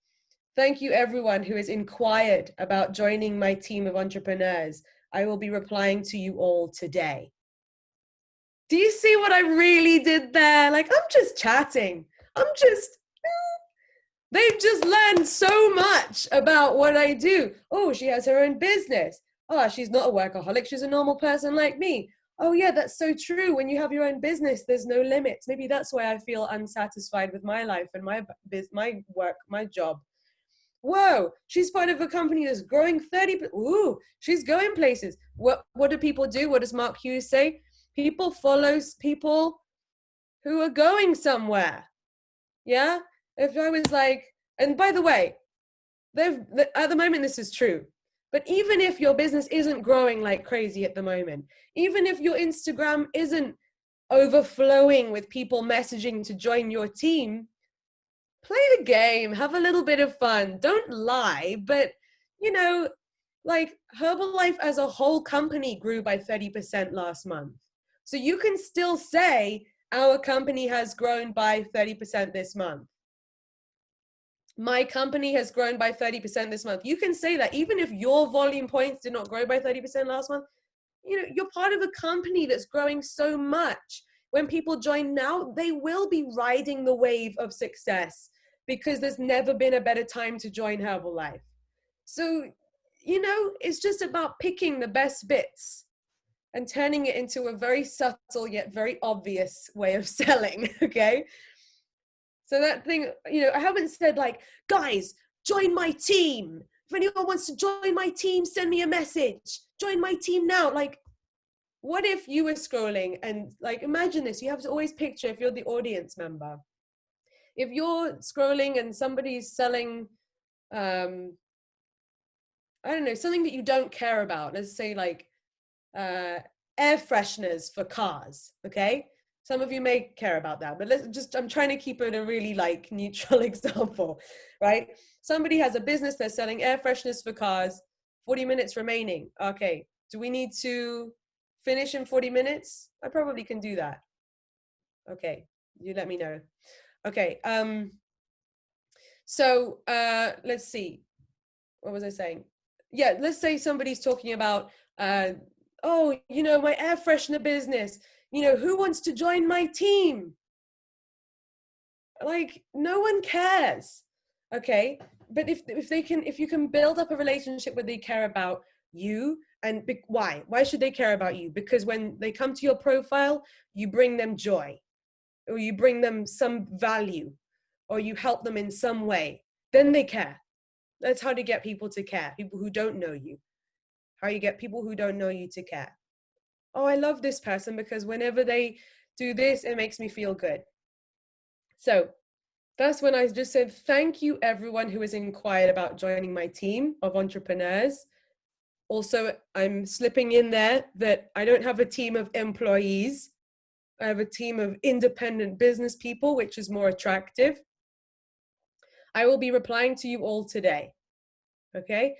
Thank you everyone who has inquired about joining my team of entrepreneurs. I will be replying to you all today. Do you see what I really did there? Like, I'm just chatting. They've just learned so much about what I do. Oh, she has her own business. Oh, she's not a workaholic. She's a normal person like me. Oh yeah, that's so true. When you have your own business, there's no limits. Maybe that's why I feel unsatisfied with my life and my work, my job. Whoa, she's part of a company that's growing 30%. Ooh, she's going places. What do people do? What does Mark Hughes say? People follow people who are going somewhere. Yeah? If I was like, and by the way, at the moment this is true, but even if your business isn't growing like crazy at the moment, even if your Instagram isn't overflowing with people messaging to join your team, play the game, have a little bit of fun. Don't lie, but you know, like Herbalife as a whole company grew by 30% last month. So you can still say our company has grown by 30% this month. My company has grown by 30% this month. You can say that even if your volume points did not grow by 30% last month, you know, you're part of a company that's growing so much. When people join now, they will be riding the wave of success because there's never been a better time to join Herbalife. So, you know, it's just about picking the best bits and turning it into a very subtle yet very obvious way of selling, okay? So that thing, you know, I haven't said like, guys, join my team. If anyone wants to join my team, send me a message. Join my team now. Like, what if you were scrolling and like, imagine this, you have to always picture if you're the audience member. If you're scrolling and somebody's selling, I don't know, something that you don't care about, let's say like air fresheners for cars, okay? Some of you may care about that, but I'm trying to keep it a really like neutral example, right? Somebody has a business, they're selling air fresheners for cars, 40 minutes remaining. Okay, do we need to finish in 40 minutes? I probably can do that. Okay, you let me know. Okay, so let's see. What was I saying? Yeah, let's say somebody's talking about, oh, my air freshener business. Who wants to join my team? Like, no one cares. Okay, but if you can build up a relationship where they care about you, and why should they care about you? Because when they come to your profile, you bring them joy, or you bring them some value, or you help them in some way, then they care. That's how to get people to care, people who don't know you. How you get people who don't know you to care. Oh, I love this person because whenever they do this, it makes me feel good. So that's when I just said, thank you everyone who has inquired about joining my team of entrepreneurs. Also, I'm slipping in there that I don't have a team of employees. I have a team of independent business people, which is more attractive. I will be replying to you all today. Okay?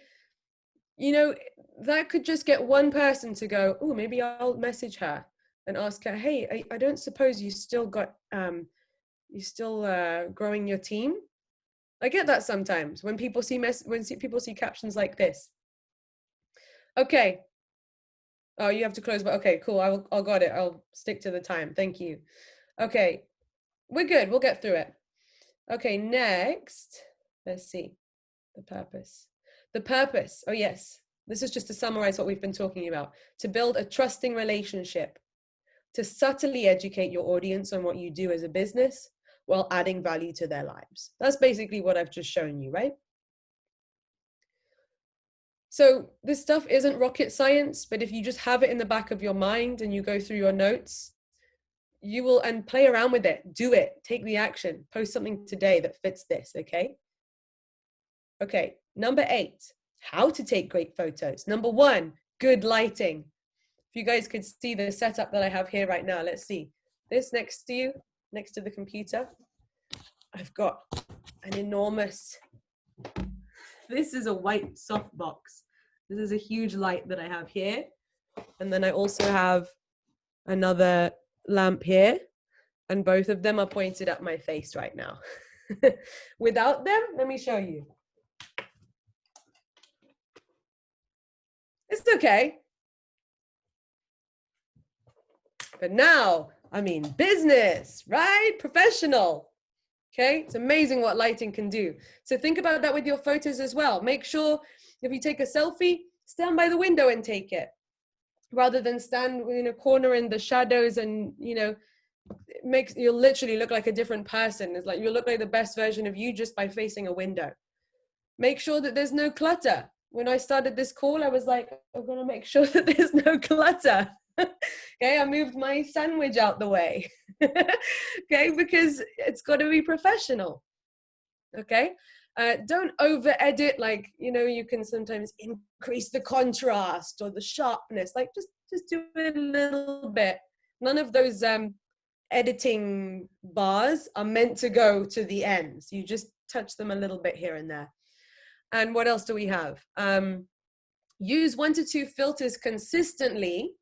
That could just get one person to go, oh, maybe I'll message her and ask her, hey, I don't suppose you still growing your team? I get that sometimes when people see people see captions like this. Okay. Oh, you have to close, but okay, cool. I'll got it. I'll stick to the time. Thank you. Okay. We're good. We'll get through it. Okay, next. Let's see. The purpose. The purpose. Oh, yes. This is just to summarize what we've been talking about. To build a trusting relationship, to subtly educate your audience on what you do as a business while adding value to their lives. That's basically what I've just shown you, right? So this stuff isn't rocket science, but if you just have it in the back of your mind and you go through your notes, you will, and play around with it, do it, take the action, post something today that fits this, okay? Okay, number 8, how to take great photos. Number 1, good lighting. If you guys could see the setup that I have here right now, let's see. This next to you, next to the computer, I've got an enormous, this is a white softbox. This is a huge light that I have here. And then I also have another lamp here. And both of them are pointed at my face right now. Without them, let me show you. It's okay. But now, I mean, business, right? Professional. Okay, it's amazing what lighting can do. So think about that with your photos as well. Make sure if you take a selfie, stand by the window and take it, rather than stand in a corner in the shadows and, you'll literally look like a different person. It's like you'll look like the best version of you just by facing a window. Make sure that there's no clutter. When I started this call, I was like, I'm gonna make sure that there's no clutter. Okay, I moved my sandwich out the way. Okay, because it's got to be professional. Okay, don't over edit. Like, you can sometimes increase the contrast or the sharpness. Like, just do it a little bit. None of those editing bars are meant to go to the ends. You just touch them a little bit here and there. And what else do we have? Use 1 to 2 filters consistently.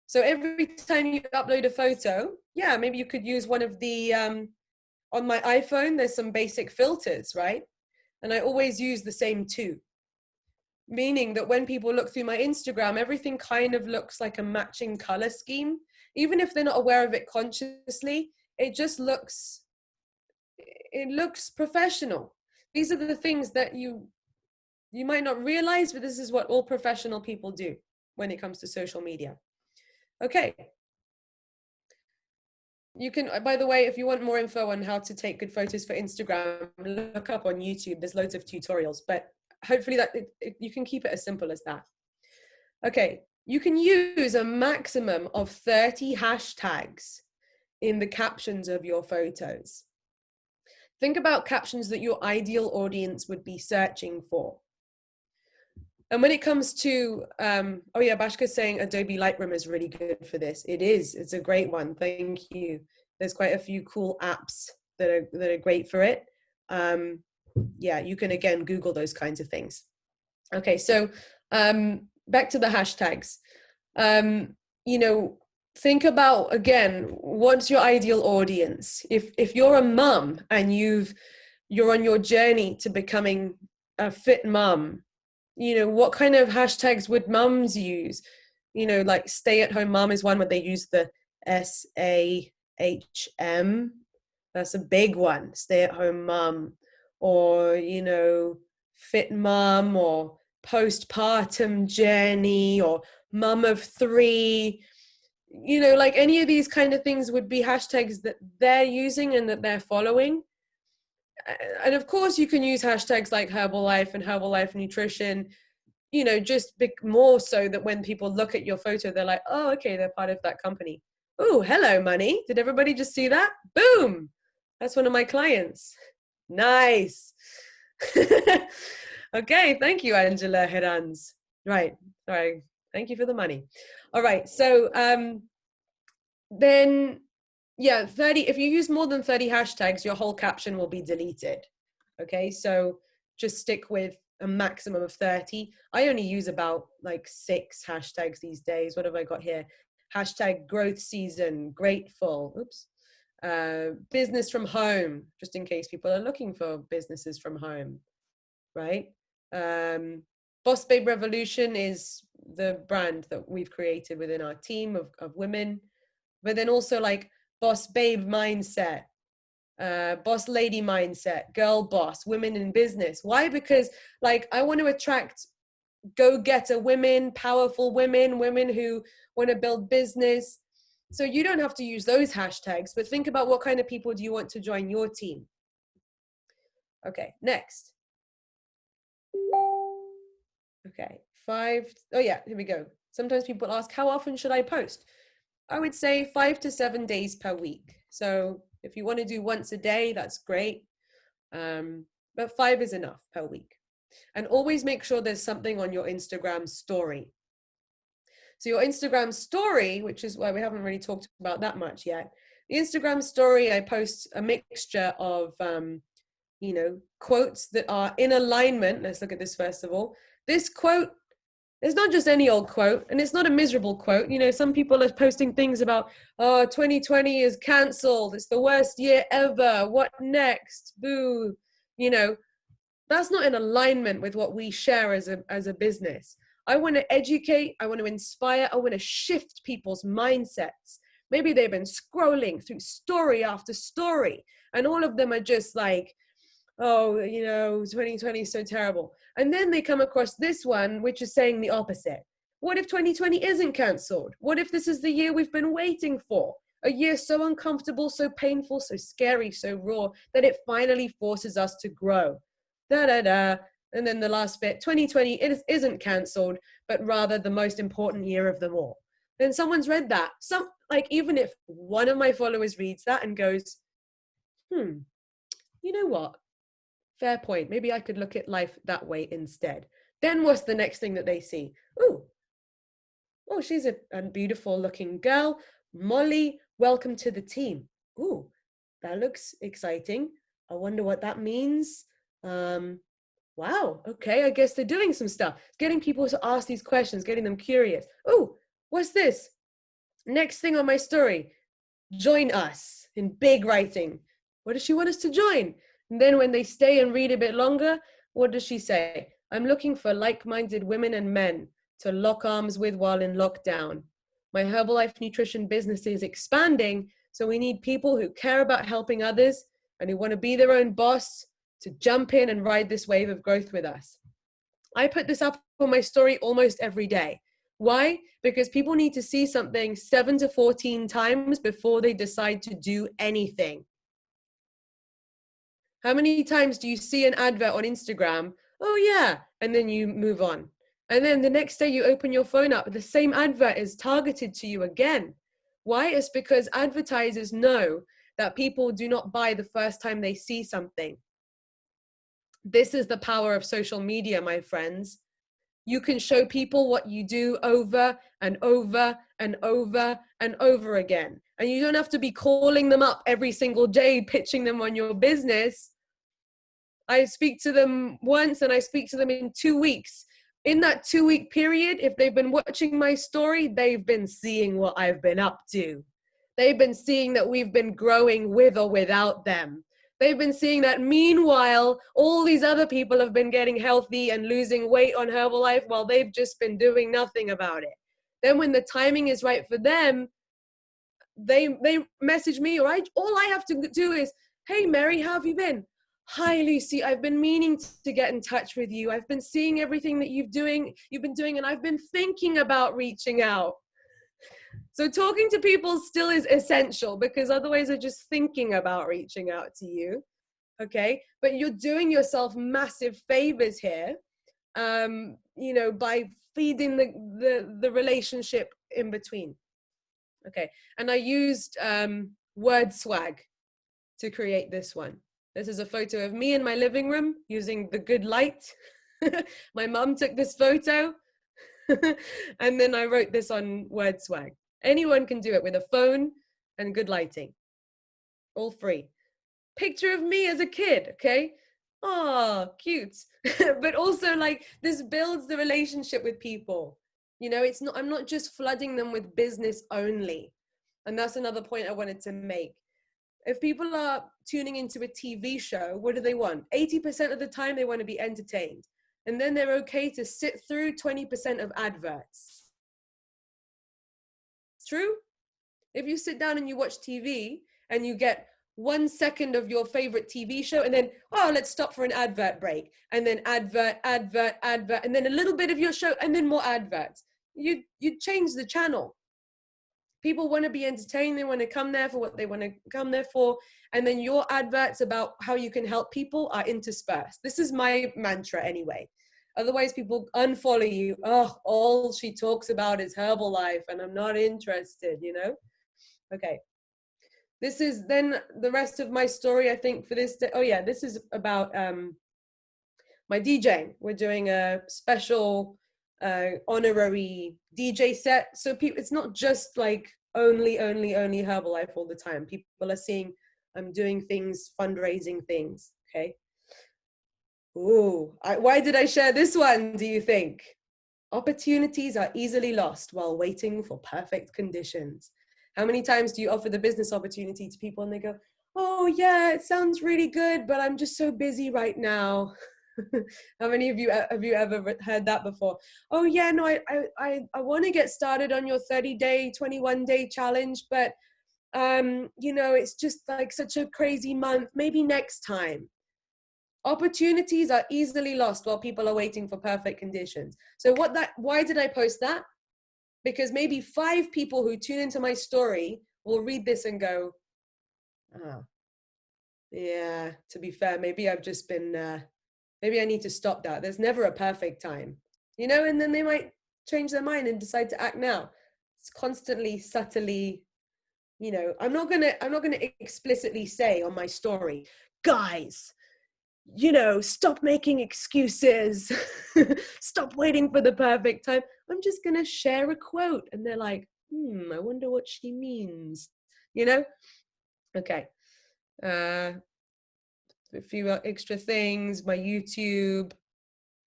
So every time you upload a photo, yeah, maybe you could use one of the, on my iPhone, there's some basic filters, right? And I always use the same 2. Meaning that when people look through my Instagram, everything kind of looks like a matching color scheme. Even if they're not aware of it consciously, it just looks professional. These are the things that you might not realize, but this is what all professional people do when it comes to social media. Okay. You can, by the way, if you want more info on how to take good photos for Instagram, look up on YouTube. There's loads of tutorials, but hopefully you can keep it as simple as that. Okay. You can use a maximum of 30 hashtags in the captions of your photos. think about captions that your ideal audience would be searching for. And when it comes to, oh yeah, Bashka's saying Adobe Lightroom is really good for this. It is, it's a great one. Thank you. There's quite a few cool apps that are great for it. Yeah, you can again, Google those kinds of things. Okay, so back to the hashtags. You know, think about, again, what's your ideal audience? If you're a mum and you're on your journey to becoming a fit mum, you know, what kind of hashtags would mums use? You know, like stay at home mom is one where they use the SAHM. That's a big one, stay at home mom. Or, you know, fit mom, or postpartum journey, or mum of three. You know, like any of these kind of things would be hashtags that they're using and that they're following. And of course you can use hashtags like Herbalife and Herbalife nutrition, you know, just more so that when people look at your photo, they're like, oh, okay, they're part of that company. Oh, hello, money. Did everybody just see that? Boom. That's one of my clients. Nice. Okay, thank you, Angela Herans. Right, sorry. Thank you for the money. All right, so then, yeah, 30, if you use more than 30 hashtags, your whole caption will be deleted. Okay, so just stick with a maximum of 30. I only use about like 6 hashtags these days. What have I got here? Hashtag growth season, grateful, oops. Business from home, just in case people are looking for businesses from home, right? Boss Babe Revolution is the brand that we've created within our team of women, but then also like Boss Babe Mindset, boss lady mindset, girl boss, women in business. Why? Because like I want to attract go-getter women, powerful women, women who want to build business. So you don't have to use those hashtags, but think about what kind of people do you want to join your team. Okay, next. Okay, 5. Oh yeah, here we go. Sometimes people ask, how often should I post? I would say 5 to 7 days per week. So if you want to do once a day, that's great. But 5 is enough per week. And always make sure there's something on your Instagram story. So your Instagram story, which is why we haven't really talked about that much yet. The Instagram story, I post a mixture of, you know, quotes that are in alignment. Let's look at this first of all. This quote, it's not just any old quote, and it's not a miserable quote. You know, some people are posting things about, oh, 2020 is canceled. It's the worst year ever. What next? Boo. You know, that's not in alignment with what we share as a business. I want to educate. I want to inspire. I want to shift people's mindsets. Maybe they've been scrolling through story after story, and all of them are just like, oh, you know, 2020 is so terrible. And then they come across this one, which is saying the opposite. What if 2020 isn't canceled? What if this is the year we've been waiting for? A year so uncomfortable, so painful, so scary, so raw, that it finally forces us to grow. Da-da-da. And then the last bit, 2020 isn't canceled, but rather the most important year of them all. Then someone's read that. Like, even if one of my followers reads that and goes, you know what? Fair point. Maybe I could look at life that way instead. Then what's the next thing that they see? Oh, she's a beautiful looking girl. Molly, welcome to the team. Oh, that looks exciting. I wonder what that means. Wow, okay, I guess they're doing some stuff. It's getting people to ask these questions, getting them curious. Oh, what's this? Next thing on my story, join us, in big writing. What does she want us to join? And then when they stay and read a bit longer, what does she say? I'm looking for like-minded women and men to lock arms with while in lockdown. My Herbalife nutrition business is expanding, so we need people who care about helping others and who want to be their own boss to jump in and ride this wave of growth with us. I put this up on my story almost every day. Why? Because people need to see something 7 to 14 times before they decide to do anything. How many times do you see an advert on Instagram? Oh yeah, and then you move on. And then the next day you open your phone up, the same advert is targeted to you again. Why? It's because advertisers know that people do not buy the first time they see something. This is the power of social media, my friends. You can show people what you do over and over and over and over again. And you don't have to be calling them up every single day, pitching them on your business. I speak to them once and I speak to them in 2 weeks. In that 2-week period, if they've been watching my story, they've been seeing what I've been up to. They've been seeing that we've been growing with or without them. They've been seeing that meanwhile, all these other people have been getting healthy and losing weight on Herbalife while they've just been doing nothing about it. Then when the timing is right for them, they message me, or all I have to do is, hey, Mary, how have you been? Hi, Lucy, I've been meaning to get in touch with you. I've been seeing everything that you've been doing, and I've been thinking about reaching out. So talking to people still is essential, because otherwise they're just thinking about reaching out to you, okay? But you're doing yourself massive favors here, you know, by feeding the relationship in between, okay? And I used word swag to create this one. This is a photo of me in my living room using the good light. My mom took this photo, and then I wrote this on word swag. Anyone can do it with a phone and good lighting. All free. Picture of me as a kid, okay? Oh, cute. But also, like, this builds the relationship with people. You know, I'm not just flooding them with business only. And that's another point I wanted to make. If people are tuning into a TV show, what do they want? 80% of the time they want to be entertained. And then they're okay to sit through 20% of adverts. True? If you sit down and you watch TV and you get 1 second of your favorite TV show, and then, oh, let's stop for an advert break, and then advert, and then a little bit of your show, and then more adverts. You change the channel. People want to be entertained. They want to come there for what they want to come there for. And then your adverts about how you can help people are interspersed. This is my mantra anyway. Otherwise, people unfollow you. Oh, all she talks about is Herbalife, and I'm not interested, you know? Okay. This is then the rest of my story, I think, for this day. Oh, yeah, this is about my DJing. We're doing a special honorary DJ set. So people, it's not just like only Herbalife all the time. People are seeing I'm doing things, fundraising things, okay? Ooh, why did I share this one, do you think? Opportunities are easily lost while waiting for perfect conditions. How many times do you offer the business opportunity to people and they go, oh yeah, it sounds really good, but I'm just so busy right now. How many of you have you ever heard that before? Oh yeah, no, I want to get started on your 30-day, 21-day challenge, but you know, it's just like such a crazy month. Maybe next time. Opportunities are easily lost while people are waiting for perfect conditions. So why did I post that? Because maybe 5 people who tune into my story will read this and go, oh, yeah, to be fair, maybe I've just been, maybe I need to stop that. There's never a perfect time, you know, and then they might change their mind and decide to act now. It's constantly, subtly, you know, I'm not gonna explicitly say on my story, guys, you know, stop making excuses, stop waiting for the perfect time. I'm just gonna share a quote, and they're like, I wonder what she means, you know? Okay. A few extra things, my YouTube,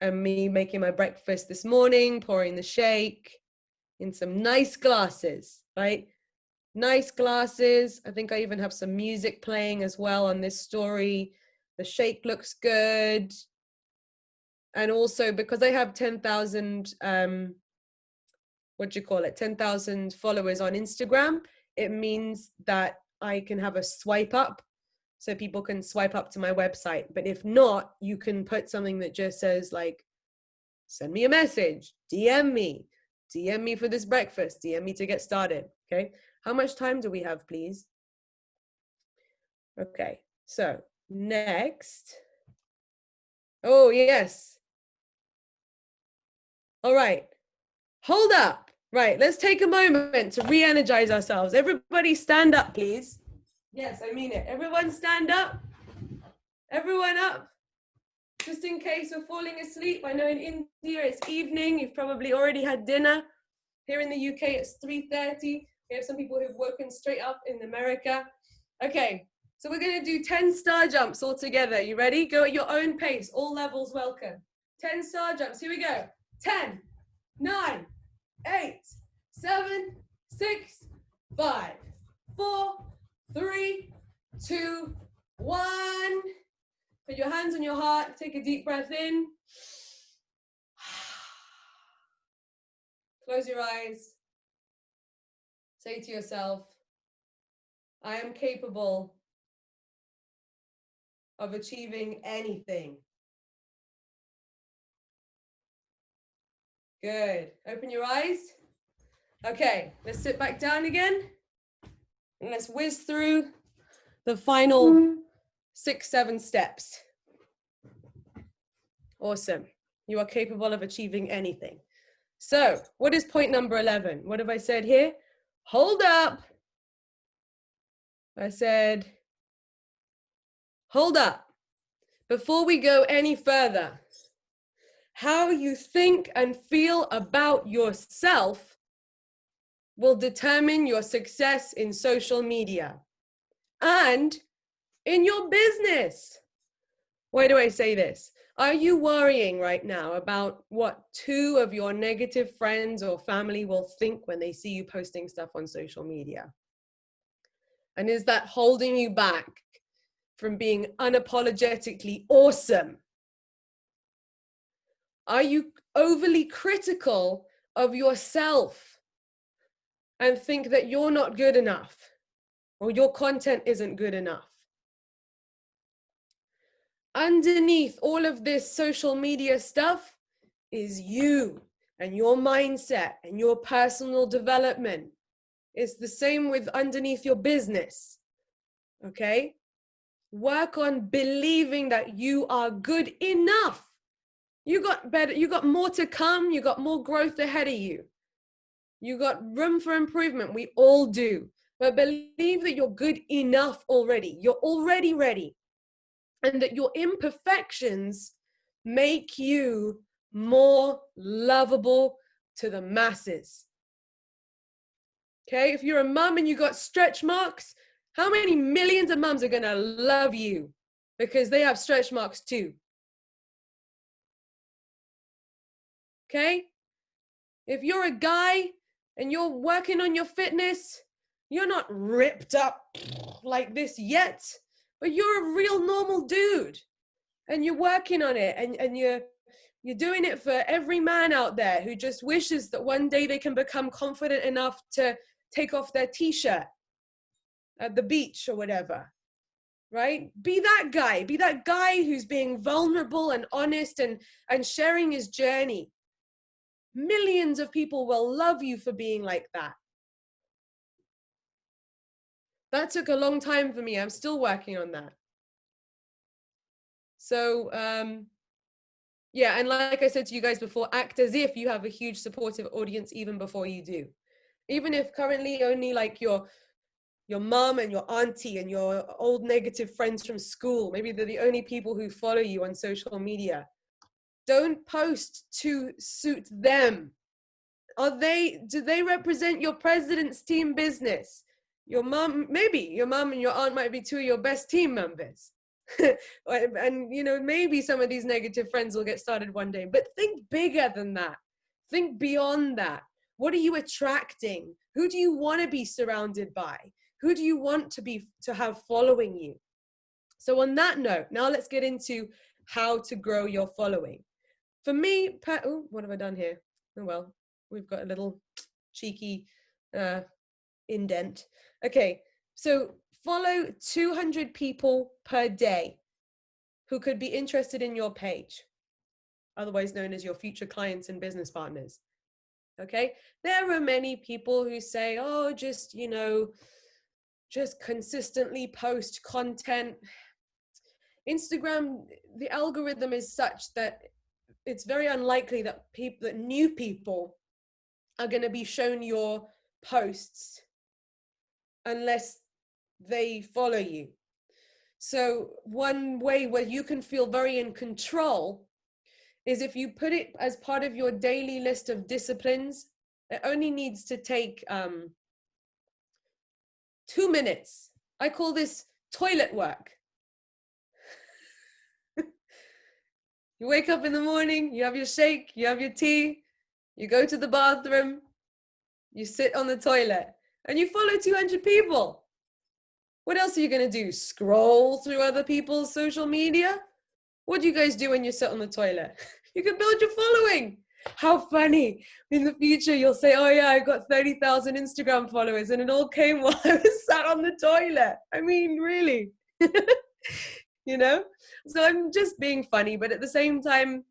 and me making my breakfast this morning, pouring the shake in some nice glasses, right? Nice glasses. I think I even have some music playing as well on this story. The shake looks good. And also because I have 10,000, 10,000 followers on Instagram, it means that I can have a swipe up. So people can swipe up to my website. But if not, you can put something that just says like, send me a message, DM me for this breakfast, DM me to get started, okay? How much time do we have, please? Okay, so next. Oh, yes. All right, hold up. Right, let's take a moment to re-energize ourselves. Everybody stand up, please. Yes, I mean it. Everyone stand up. Everyone up. Just in case we're falling asleep. I know in India it's evening. You've probably already had dinner. Here in the UK it's 3:30. We have some people who've woken straight up in America. Okay, so we're going to do 10 star jumps all together. You ready? Go at your own pace. All levels welcome. 10 star jumps. Here we go. 10, 9, 8, 7, 6, 5, 4, 3, 2, 1. Put your hands on your heart. Take a deep breath in. Close your eyes. Say to yourself, I am capable of achieving anything. Good. Open your eyes. Okay, let's sit back down again. And let's whiz through the final 6, 7 steps. Awesome. You are capable of achieving anything. So, what is point number 11? What have I said here? Hold up. I said, hold up. Before we go any further, how you think and feel about yourself will determine your success in social media and in your business. Why do I say this? Are you worrying right now about what 2 of your negative friends or family will think when they see you posting stuff on social media? And is that holding you back from being unapologetically awesome? Are you overly critical of yourself and think that you're not good enough or your content isn't good enough? Underneath all of this social media stuff is you and your mindset and your personal development. It's the same with underneath your business. Okay? Work on believing that you are good enough. You got better, you got more to come, you got more growth ahead of you. You got room for improvement. We all do. But believe that you're good enough already. You're already ready. And that your imperfections make you more lovable to the masses. Okay, if you're a mom and you got stretch marks, how many millions of moms are gonna love you because they have stretch marks too? Okay, if you're a guy and you're working on your fitness, you're not ripped up like this yet, but you're a real normal dude and you're working on it, and you're doing it for every man out there who just wishes that one day they can become confident enough to take off their t-shirt at the beach or whatever, right? Be that guy who's being vulnerable and honest and sharing his journey. Millions of people will love you for being like that. That took a long time for me. I'm still working on that. So, yeah, and like I said to you guys before, act as if you have a huge supportive audience even before you do. Even if currently only like your mom and your auntie and your old negative friends from school, maybe they're the only people who follow you on social media. Don't post to suit them. Do they represent your president's team business? Your mom, maybe your mom and your aunt might be 2 of your best team members. And you know, maybe some of these negative friends will get started one day, but think bigger than that. Think beyond that. What are you attracting? Who do you want to be surrounded by? Who do you want to have following you? So on that note, now let's get into how to grow your following. For me, oh, what have I done here? Oh, well, we've got a little cheeky indent. Okay, so follow 200 people per day who could be interested in your page, otherwise known as your future clients and business partners. Okay, there are many people who say, oh, just, you know, just consistently post content. Instagram, the algorithm is such that it's very unlikely that new people are going to be shown your posts unless they follow you. So one way where you can feel very in control is if you put it as part of your daily list of disciplines. It only needs to take 2 minutes. I call this toilet work. You wake up in the morning, you have your shake, you have your tea, you go to the bathroom, you sit on the toilet, and you follow 200 people. What else are you going to do? Scroll through other people's social media? What do you guys do when you sit on the toilet? You can build your following. How funny. In the future, you'll say, oh yeah, I got 30,000 Instagram followers and it all came while I was sat on the toilet. I mean, really, you know? So I'm just being funny, but at the same time,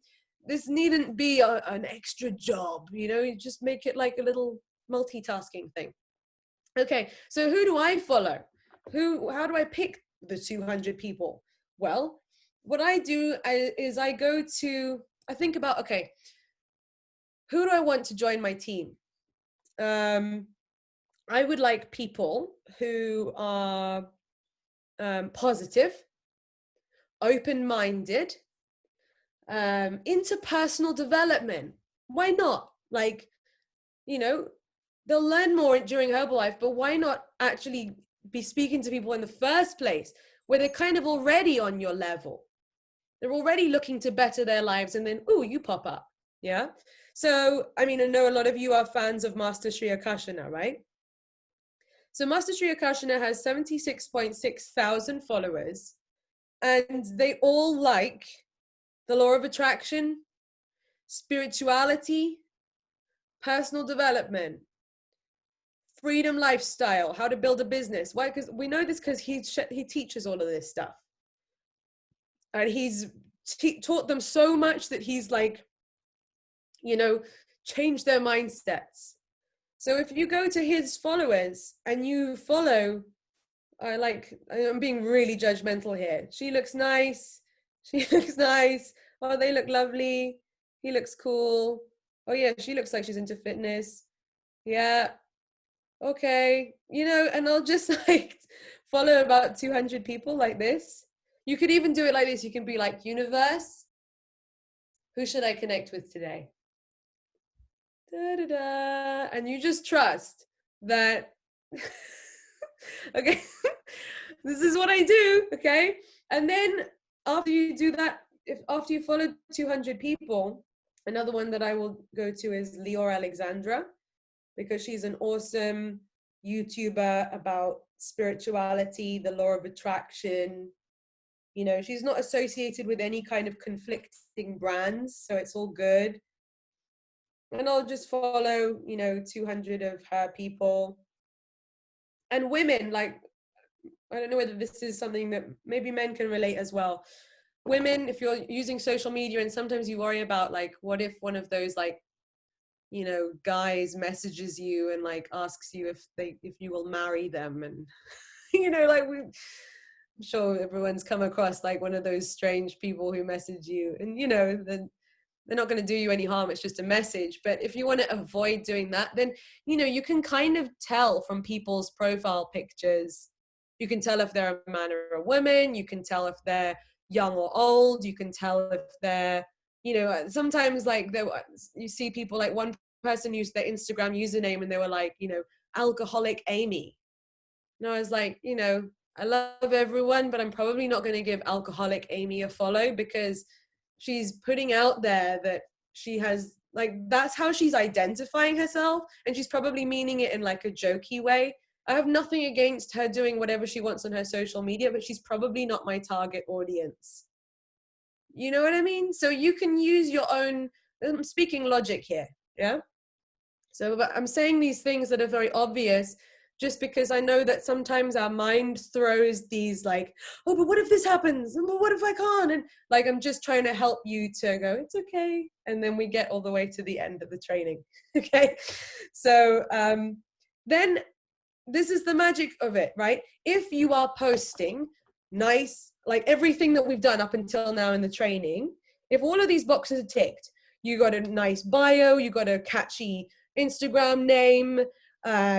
this needn't be an extra job, you know? You just make it like a little multitasking thing. Okay, so who do I follow? How do I pick the 200 people? Well, what I do is I think about, okay, who do I want to join my team? I would like people who are positive, open-minded, into personal development. Why not? Like, you know, they'll learn more during Herbalife, but why not actually be speaking to people in the first place where they're kind of already on your level? They're already looking to better their lives, and then, ooh, you pop up. Yeah. So, I mean, I know a lot of you are fans of Master Sri Akashana, right? So Master Sri Akashana has 76.6 thousand followers, and they all like the law of attraction, spirituality, personal development, freedom lifestyle, how to build a business. Why? Because we know this because he teaches all of this stuff. And he's taught them so much that he's like, you know, changed their mindsets. So if you go to his followers and you follow, I'm being really judgmental here. She looks nice. She looks nice. Oh, they look lovely. He looks cool. Oh yeah, she looks like she's into fitness. Yeah. Okay. You know, and I'll just like follow about 200 people like this. You could even do it like this. You can be like, universe, who should I connect with today? Da, da, da. And you just trust that, okay, this is what I do, okay? And then after you do that, after you follow 200 people, another one that I will go to is Lior Alexandra, because she's an awesome YouTuber about spirituality, the law of attraction. You know, she's not associated with any kind of conflicting brands, so it's all good. And I'll just follow, you know, 200 of her people. And women, like, I don't know whether this is something that maybe men can relate as well. Women, if you're using social media and sometimes you worry about like, what if one of those like, you know, guys messages you and like asks you if you will marry them, and you know, like I'm sure everyone's come across like one of those strange people who message you, and you know, then they're not going to do you any harm. It's just a message. But if you want to avoid doing that, then, you know, you can kind of tell from people's profile pictures. You can tell if they're a man or a woman. You can tell if they're young or old. You can tell if they're, you know, sometimes like you see people, like one person used their Instagram username and they were like, you know, alcoholic Amy. And I was like, you know, I love everyone, but I'm probably not going to give alcoholic Amy a follow, because she's putting out there that she has, like, that's how she's identifying herself, and she's probably meaning it in like a jokey way. I have nothing against her doing whatever she wants on her social media, but she's probably not my target audience. You know what I mean? So you can use your own, I'm speaking logic here, yeah? So I'm saying these things that are very obvious just because I know that sometimes our mind throws these like, oh, but what if this happens? And what if I can't? And like, I'm just trying to help you to go, it's okay. And then we get all the way to the end of the training. Okay. So then this is the magic of it, right? If you are posting nice, like everything that we've done up until now in the training, if all of these boxes are ticked, you got a nice bio, you got a catchy Instagram name,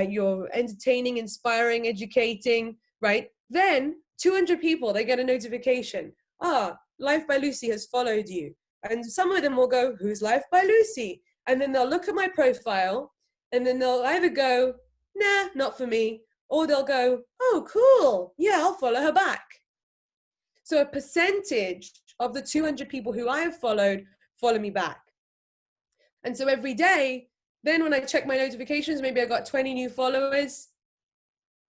you're entertaining, inspiring, educating, right? Then 200 people, they get a notification. Life by Lucy has followed you. And some of them will go, who's Life by Lucy? And then they'll look at my profile and then they'll either go, nah, not for me. Or they'll go, oh, cool. Yeah, I'll follow her back. So a percentage of the 200 people who I have followed follow me back. And so every day, then when I check my notifications, maybe I got 20 new followers.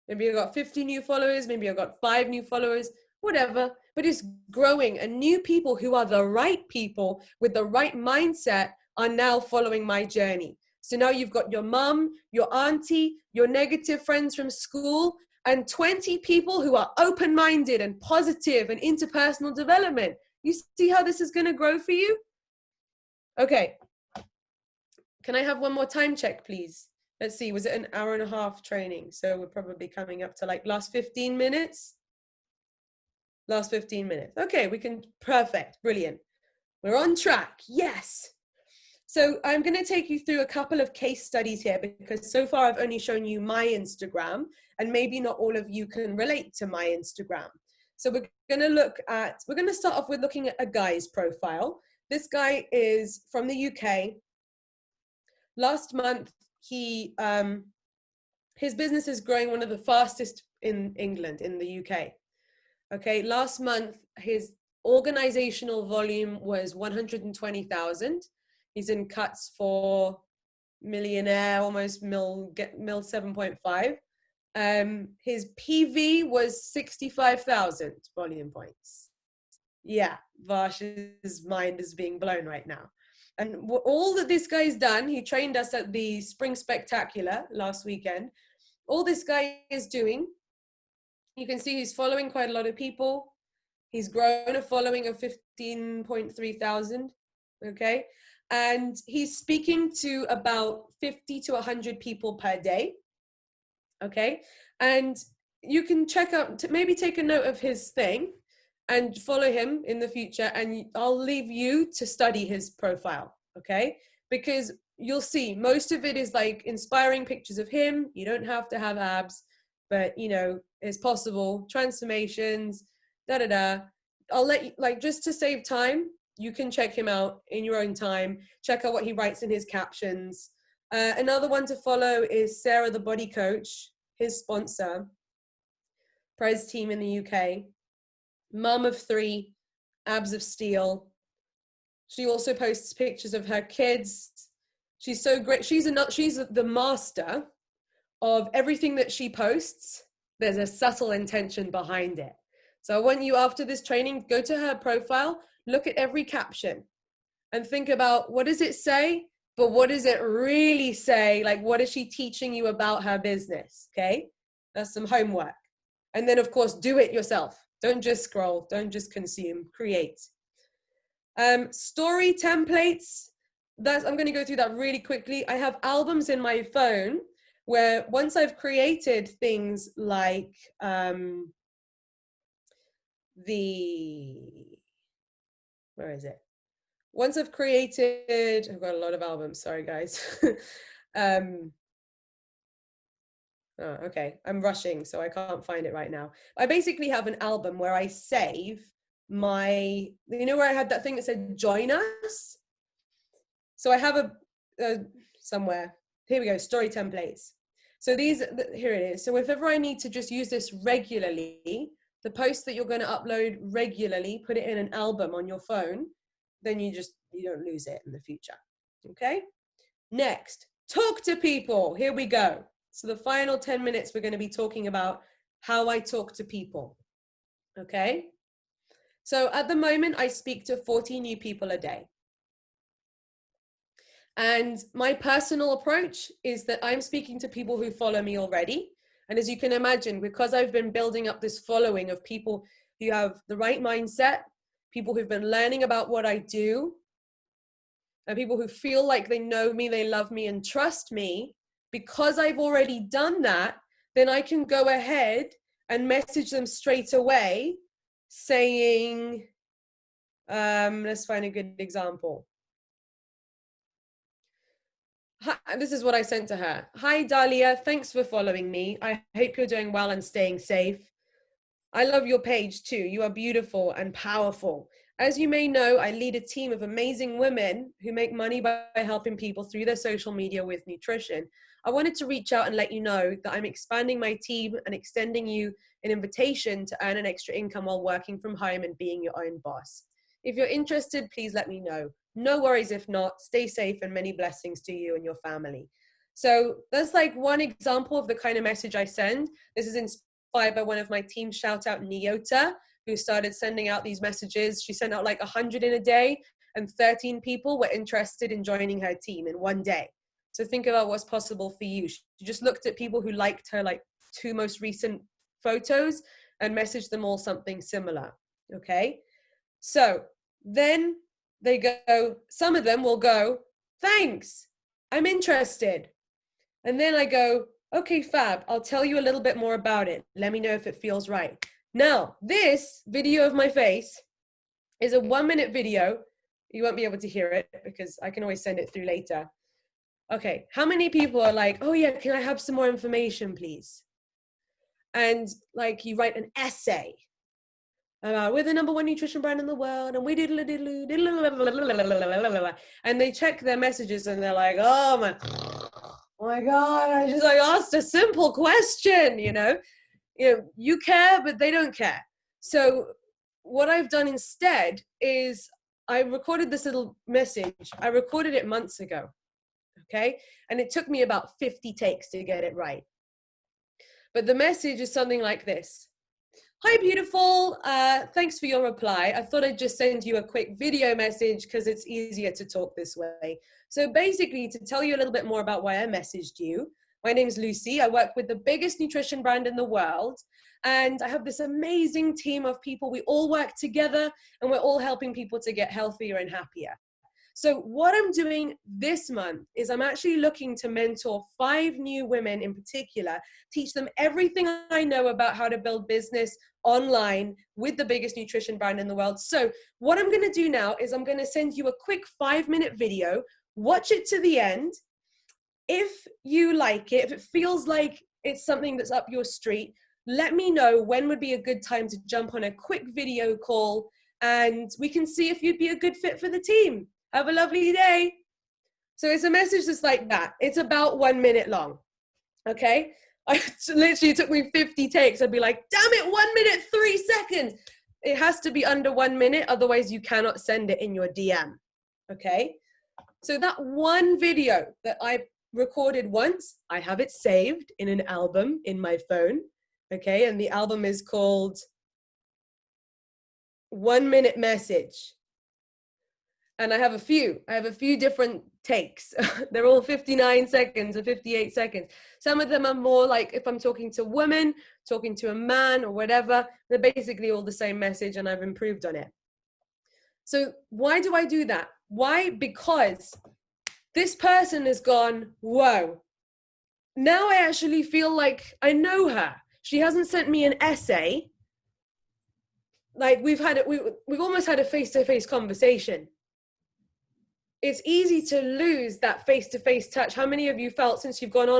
Maybe I got 50 new followers. Maybe I got 5 new followers, whatever. But it's growing. And new people who are the right people with the right mindset are now following my journey. So now you've got your mom, your auntie, your negative friends from school, and 20 people who are open-minded and positive and into personal development. You see how this is going to grow for you? Okay. Can I have one more time check, please? Let's see, was it an hour and a half training? So we're probably coming up to like last 15 minutes. Last 15 minutes. Okay, we can, perfect, brilliant. We're on track, yes. So I'm going to take you through a couple of case studies here because so far I've only shown you my Instagram and maybe not all of you can relate to my Instagram. So we're going to start off with looking at a guy's profile. This guy is from the UK. Last month, his business is growing one of the fastest in England, in the UK. Okay, last month, his organizational volume was 120,000. He's in cuts for millionaire, almost mil 7.5. His PV was 65,000 volume points. Yeah, Varsh's mind is being blown right now. And all that this guy's done, he trained us at the Spring Spectacular last weekend. All this guy is doing, you can see he's following quite a lot of people. He's grown a following of 15.3 thousand, okay? And he's speaking to about 50 to 100 people per day, okay? And you can check out, maybe take a note of his thing and follow him in the future, and I'll leave you to study his profile, okay? Because you'll see most of it is like inspiring pictures of him. You don't have to have abs, but you know, it's possible. Transformations, I'll let you, like, just to save time, you can check him out in your own time. Check out what he writes in his captions. Another one to follow is Sarah, the body coach, his sponsor, Prez team in the UK. Mum of 3, abs of steel. She also posts pictures of her kids. She's so great. She's the master of everything that she posts. There's a subtle intention behind it. So I want you, after this training, go to her profile, look at every caption and think about, what does it say? But what does it really say? Like, what is she teaching you about her business? Okay, that's some homework. And then of course, do it yourself. Don't just scroll, don't just consume, create. Story templates, I'm going to go through that really quickly. I have albums in my phone where once I've created things like where is it? Once I've created, I've got a lot of albums, sorry guys. Oh, okay, I'm rushing, so I can't find it right now. I basically have an album where I save my, you know where I had that thing that said join us? So I have somewhere, here we go, story templates. So here it is. So if ever I need to just use this regularly, the post that you're going to upload regularly, put it in an album on your phone, then you don't lose it in the future, okay? Next, talk to people, here we go. So the final 10 minutes, we're going to be talking about how I talk to people, okay? So at the moment, I speak to 40 new people a day. And my personal approach is that I'm speaking to people who follow me already. And as you can imagine, because I've been building up this following of people who have the right mindset, people who've been learning about what I do, and people who feel like they know me, they love me, and trust me, because I've already done that, then I can go ahead and message them straight away saying, let's find a good example. Hi, this is what I sent to her. Hi, Dahlia. Thanks for following me. I hope you're doing well and staying safe. I love your page too. You are beautiful and powerful. As you may know, I lead a team of amazing women who make money by helping people through their social media with nutrition. I wanted to reach out and let you know that I'm expanding my team and extending you an invitation to earn an extra income while working from home and being your own boss. If you're interested, please let me know. No worries if not. Stay safe and many blessings to you and your family. So that's like one example of the kind of message I send. This is inspired by one of my team, shout out Niota, who started sending out these messages. She sent out like 100 in a day, and 13 people were interested in joining her team in one day. So think about what's possible for you. She just looked at people who liked her like 2 most recent photos and messaged them all something similar. Okay. So then they go, some of them will go, thanks, I'm interested. And then I go, okay, fab, I'll tell you a little bit more about it. Let me know if it feels right. Now, this video of my face is a 1-minute video. You won't be able to hear it because I can always send it through later. Okay, how many people are like, oh yeah, can I have some more information, please? And like you write an essay about we're the #1 nutrition brand in the world and we did, and they check their messages and they're like, oh my God, I just like asked a simple question, you know, you care, but they don't care. So what I've done instead is I recorded this little message. I recorded it months ago. Okay. And it took me about 50 takes to get it right. But the message is something like this. Hi, beautiful. Thanks for your reply. I thought I'd just send you a quick video message because it's easier to talk this way. So basically, to tell you a little bit more about why I messaged you, my name's Lucy. I work with the biggest nutrition brand in the world. And I have this amazing team of people. We all work together and we're all helping people to get healthier and happier. So what I'm doing this month is I'm actually looking to mentor 5 new women in particular, teach them everything I know about how to build business online with the biggest nutrition brand in the world. So what I'm going to do now is I'm going to send you a quick 5-minute video, watch it to the end. If you like it, if it feels like it's something that's up your street, let me know when would be a good time to jump on a quick video call and we can see if you'd be a good fit for the team. Have a lovely day. So it's a message that's like that. It's about 1 minute long. Okay. Literally took me 50 takes. I'd be like, damn it, 1 minute, 3 seconds. It has to be under 1 minute. Otherwise you cannot send it in your DM. Okay. So that one video that I recorded once, I have it saved in an album in my phone. Okay. And the album is called 1 minute message. And I have a few different takes. They're all 59 seconds or 58 seconds. Some of them are more like if I'm talking to a woman, talking to a man or whatever, they're basically all the same message and I've improved on it. So why do I do that? Why? Because this person has gone, whoa, now I actually feel like I know her. She hasn't sent me an essay. Like we've almost had a face-to-face conversation. It's easy to lose that face-to-face touch. How many of you felt since you've gone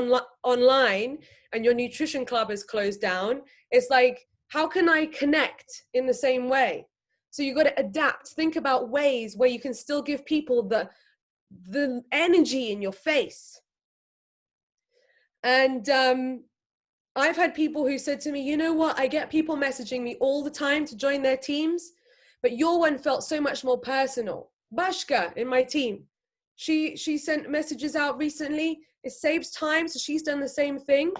online and your nutrition club is closed down? It's like, how can I connect in the same way? So you've got to adapt. Think about ways where you can still give people the energy in your face. And I've had people who said to me, you know what? I get people messaging me all the time to join their teams, but your one felt so much more personal. Bashka in my team, she sent messages out recently. It saves time, so she's done the same thing.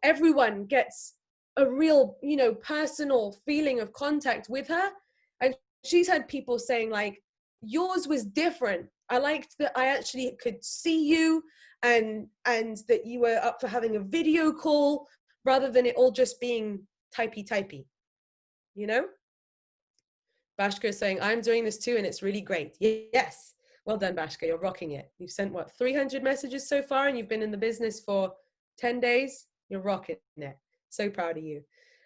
Everyone gets a real, personal feeling of contact with her. And she's had people saying like, yours was different. I liked that I actually could see you and that you were up for having a video call rather than it all just being typey, Bashka is saying, I'm doing this too, and it's really great. Yes. Well done, Bashka. You're rocking it. You've sent, 300 messages so far, and you've been in the business for 10 days? You're rocking it. So proud of you.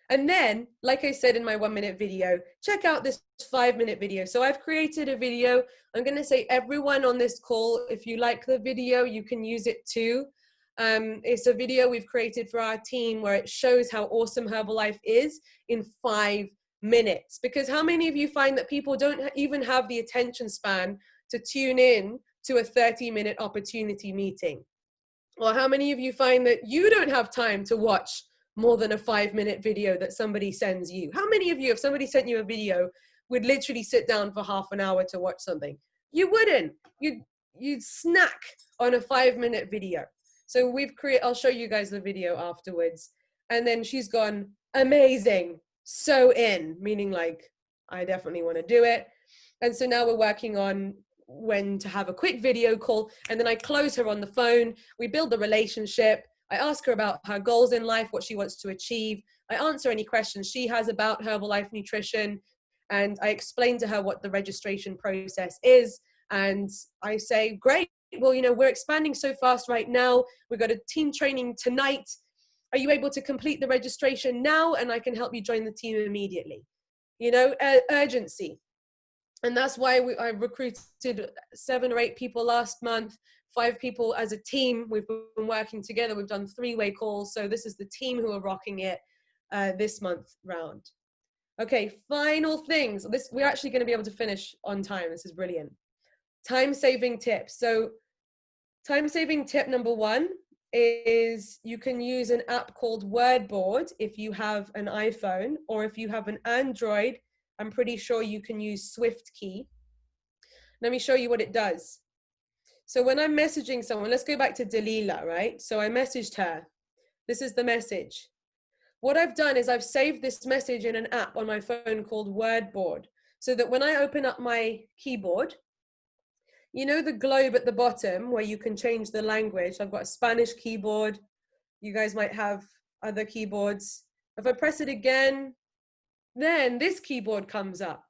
And then, like I said in my 1 minute video, check out this 5-minute video. So I've created a video. I'm going to say everyone on this call, if you like the video, you can use it too. It's a video we've created for our team where it shows how awesome Herbalife is in 5 minutes. Because how many of you find that people don't even have the attention span to tune in to a 30-minute opportunity meeting? Or how many of you find that you don't have time to watch more than a 5-minute video that somebody sends you? How many of you, if somebody sent you a video, would literally sit down for half an hour to watch something? You wouldn't. You'd snack on a 5-minute video. So we've created, I'll show you guys the video afterwards. And then she's gone, amazing, so in, meaning like, I definitely want to do it. And so now we're working on when to have a quick video call, and then I close her on the phone. We build the relationship. I ask her about her goals in life, what she wants to achieve. I answer any questions she has about Herbalife nutrition, and I explain to her what the registration process is. And I say, great, well, you know, we're expanding so fast right now. We've got a team training tonight. Are you able to complete the registration now? And I can help you join the team immediately. You know, urgency. And that's why I recruited 7 or 8 people last month, 5 people as a team. We've been working together. We've done 3-way calls. So this is the team who are rocking it this month round. Okay, final things. We're actually going to be able to finish on time. This is brilliant. Time-saving tips. So time-saving tip number 1 is you can use an app called Wordboard if you have an iPhone, or if you have an Android, I'm pretty sure you can use SwiftKey. Let me show you what it does. So when I'm messaging someone, let's go back to Delilah, right? So I messaged her. This is the message. What I've done is I've saved this message in an app on my phone called Wordboard, so that when I open up my keyboard, you know the globe at the bottom where you can change the language. I've got a Spanish keyboard. You guys might have other keyboards. If I press it again, then this keyboard comes up.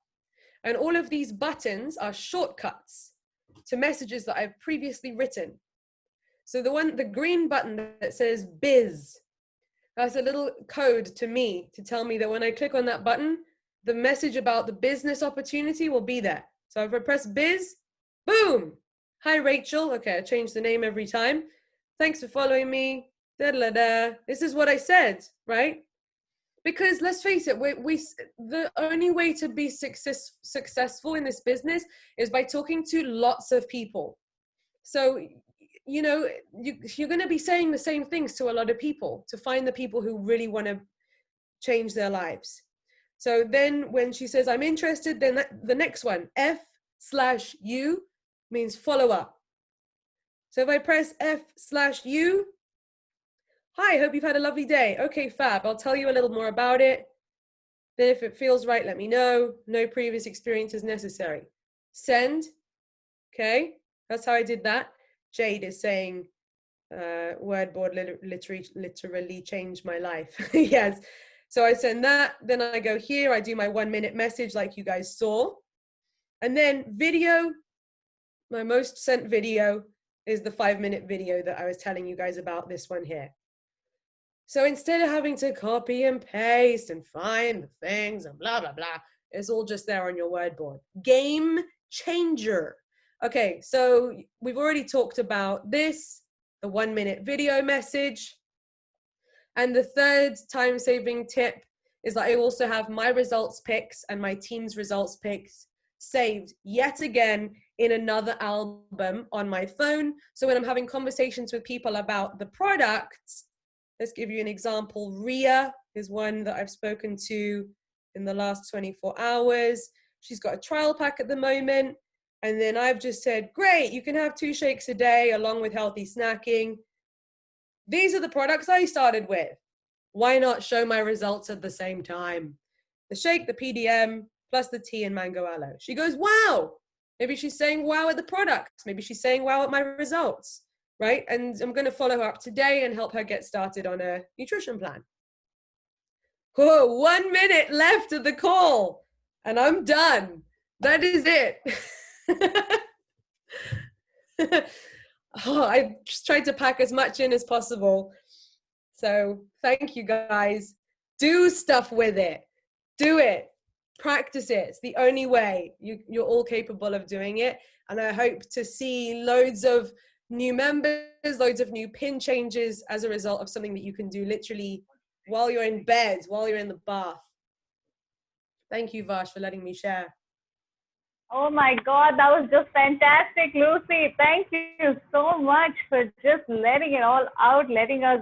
And all of these buttons are shortcuts to messages that I've previously written. So the green button that says biz, that's a little code to me to tell me that when I click on that button, the message about the business opportunity will be there. So if I press biz, boom. Hi, Rachel. Okay, I change the name every time. Thanks for following me. Da-da-da. This is what I said, right? Because let's face it, the only way to be successful in this business is by talking to lots of people. So, you know, you're going to be saying the same things to a lot of people to find the people who really want to change their lives. So then when she says, I'm interested, then the next one, F/U, means follow up. So if I press F/U, hi, hope you've had a lovely day. Okay, fab. I'll tell you a little more about it. Then if it feels right, let me know. No previous experience is necessary. Send. Okay, that's how I did that. Jade is saying, Wordboard literally changed my life. Yes. So I send that. Then I go here. I do my 1-minute message like you guys saw. And then video. My most sent video is the 5-minute video that I was telling you guys about, this one here. So instead of having to copy and paste and find the things and blah, blah, blah, it's all just there on your Wordboard. Game changer. Okay, so we've already talked about this, the 1-minute video message. And the third time-saving tip is that I also have my results picks and my team's results picks saved yet again in another album on my phone. So when I'm having conversations with people about the products, let's give you an example. Ria is one that I've spoken to in the last 24 hours. She's got a trial pack at the moment. And then I've just said, great, you can have 2 shakes a day along with healthy snacking. These are the products I started with. Why not show my results at the same time? The shake, the PDM, plus the tea and mango aloe. She goes, wow. Maybe she's saying wow at the products. Maybe she's saying wow at my results, right? And I'm going to follow her up today and help her get started on a nutrition plan. Whoa, 1 minute left of the call and I'm done. That is it. I just tried to pack as much in as possible. So thank you guys. Do stuff with it. Do it. Practice it. It's the only way. You're all capable of doing it. And I hope to see loads of new members, loads of new pin changes as a result of something that you can do literally while you're in bed, while you're in the bath. Thank you, Vash, for letting me share. Oh my God, that was just fantastic, Lucy. Thank you so much for just letting it all out, letting us